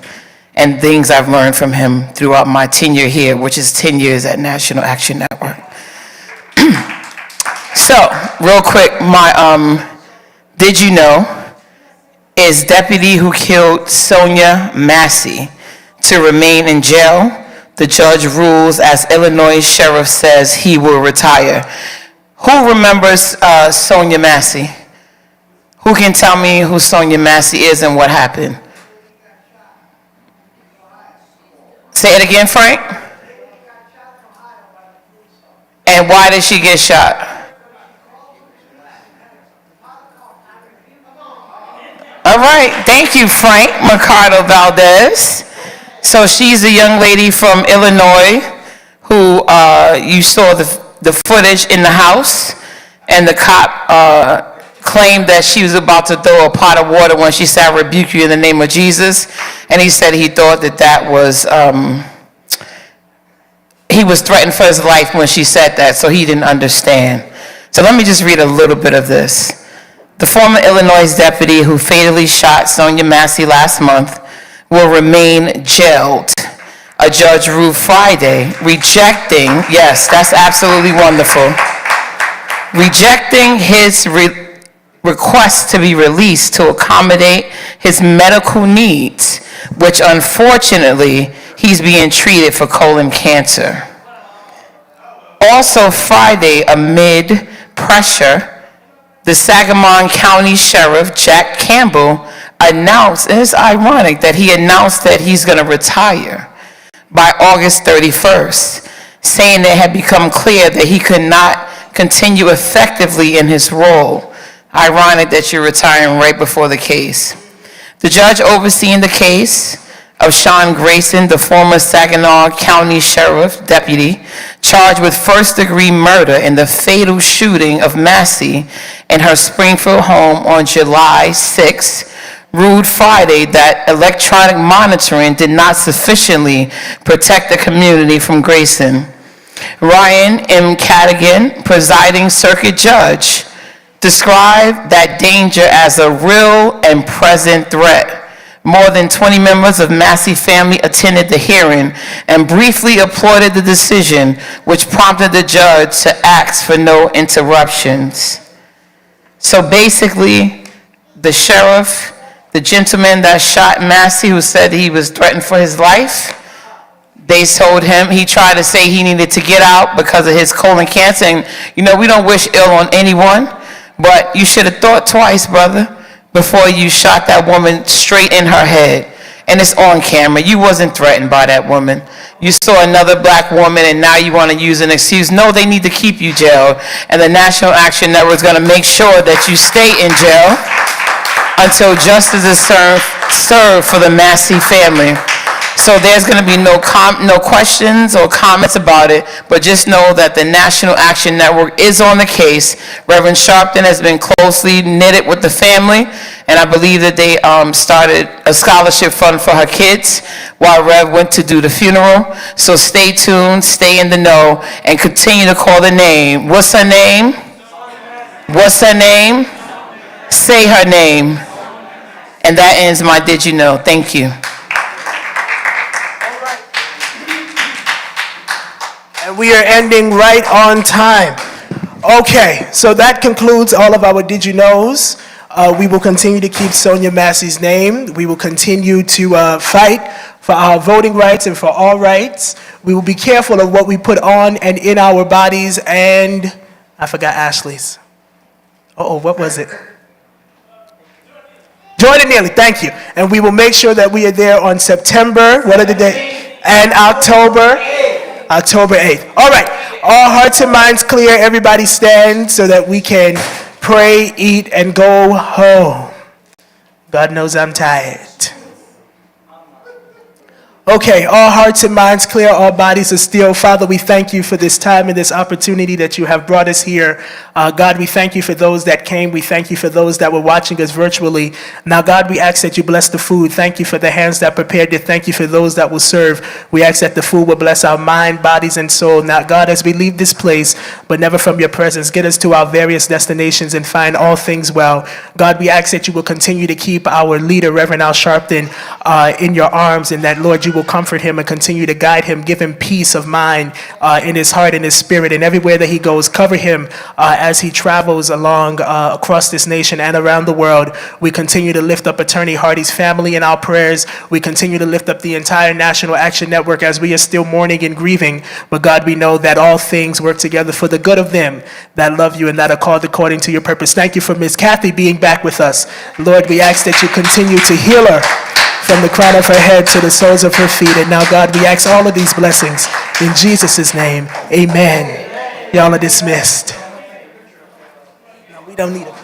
and things I've learned from him throughout my tenure here, which is 10 years at National Action Network. So, real quick, my Did You Know is deputy who killed Sonia Massey to remain in jail. The judge rules as Illinois sheriff says he will retire. Who remembers Sonia Massey? Who can tell me who Sonia Massey is and what happened? Say it again, Frank. And why did she get shot? All right, thank you, Frank Mercado Valdez. So she's a young lady from Illinois who you saw the footage in the house, and the cop claimed that she was about to throw a pot of water when she said, "I rebuke you in the name of Jesus," and he said he thought that was, he was threatened for his life when she said that, so he didn't understand. So let me just read a little bit of this. The former Illinois deputy who fatally shot Sonia Massey last month will remain jailed. A judge ruled Friday rejecting, yes, that's absolutely wonderful, rejecting his request to be released to accommodate his medical needs, which unfortunately he's being treated for colon cancer. Also Friday, amid pressure, the Sangamon County Sheriff, Jack Campbell, announced, and it's ironic that he announced that he's going to retire by August 31st, saying that it had become clear that he could not continue effectively in his role. Ironic that you're retiring right before the case. The judge overseeing the case of Sean Grayson, the former Saginaw County Sheriff Deputy, charged with first-degree murder in the fatal shooting of Massey in her Springfield home on July 6, ruled Friday that electronic monitoring did not sufficiently protect the community from Grayson. Ryan M. Cadigan, presiding circuit judge, described that danger as a real and present threat. More than 20 members of Massey family attended the hearing and briefly applauded the decision, which prompted the judge to ask for no interruptions. So basically, the sheriff, the gentleman that shot Massey, who said he was threatened for his life, they told him, he tried to say he needed to get out because of his colon cancer. And, you know, we don't wish ill on anyone, but you should have thought twice, brother, before you shot that woman straight in her head. And it's on camera. You wasn't threatened by that woman. You saw another black woman and now you want to use an excuse. No, they need to keep you jailed. And the National Action Network is going to make sure that you stay in jail until justice is served for the Massey family. So there's going to be no questions or comments about it, but just know that the National Action Network is on the case. Reverend Sharpton has been closely knitted with the family, and I believe that they started a scholarship fund for her kids while Rev went to do the funeral. So stay tuned, stay in the know, and continue to call the name. What's her name? What's her name? Say her name. And that ends my Did You Know. Thank you. And we are ending right on time. Okay, so that concludes all of our Did You Knows. We will continue to keep Sonia Massey's name. We will continue to fight for our voting rights and for all rights. We will be careful of what we put on and in our bodies. And I forgot Ashley's. What was it? Jordan Neely, thank you. And we will make sure that we are there on September, what are the dates? And October 8th. All right, all hearts and minds clear. Everybody stand so that we can pray, eat, and go home. God knows I'm tired. Okay, all hearts and minds clear, all bodies are still. Father, we thank you for this time and this opportunity that you have brought us here. God, we thank you for those that came. We thank you for those that were watching us virtually. Now, God, we ask that you bless the food. Thank you for the hands that prepared it. Thank you for those that will serve. We ask that the food will bless our mind, bodies, and soul. Now, God, as we leave this place, but never from your presence, get us to our various destinations and find all things well. God, we ask that you will continue to keep our leader, Reverend Al Sharpton, in your arms, and that, Lord, you will comfort him and continue to guide him, give him peace of mind in his heart and his spirit, and everywhere that he goes. Cover him as he travels along across this nation and around the world. We continue to lift up Attorney Hardy's family in our prayers. We continue to lift up the entire National Action Network as we are still mourning and grieving. But God, we know that all things work together for the good of them that love you and that are called according to your purpose. Thank you for Miss Kathy being back with us. Lord, we ask that you continue to heal her from the crown of her head to the soles of her feet. And now, God, we ask all of these blessings in Jesus' name. Amen. Y'all are dismissed. No, we don't need it.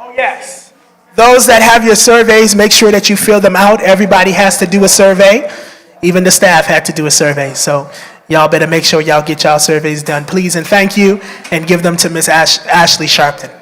Oh, yes. Those that have your surveys, make sure that you fill them out. Everybody has to do a survey. Even the staff had to do a survey. So y'all better make sure y'all get y'all surveys done, please. And thank you. And give them to Miss Ashley Sharpton.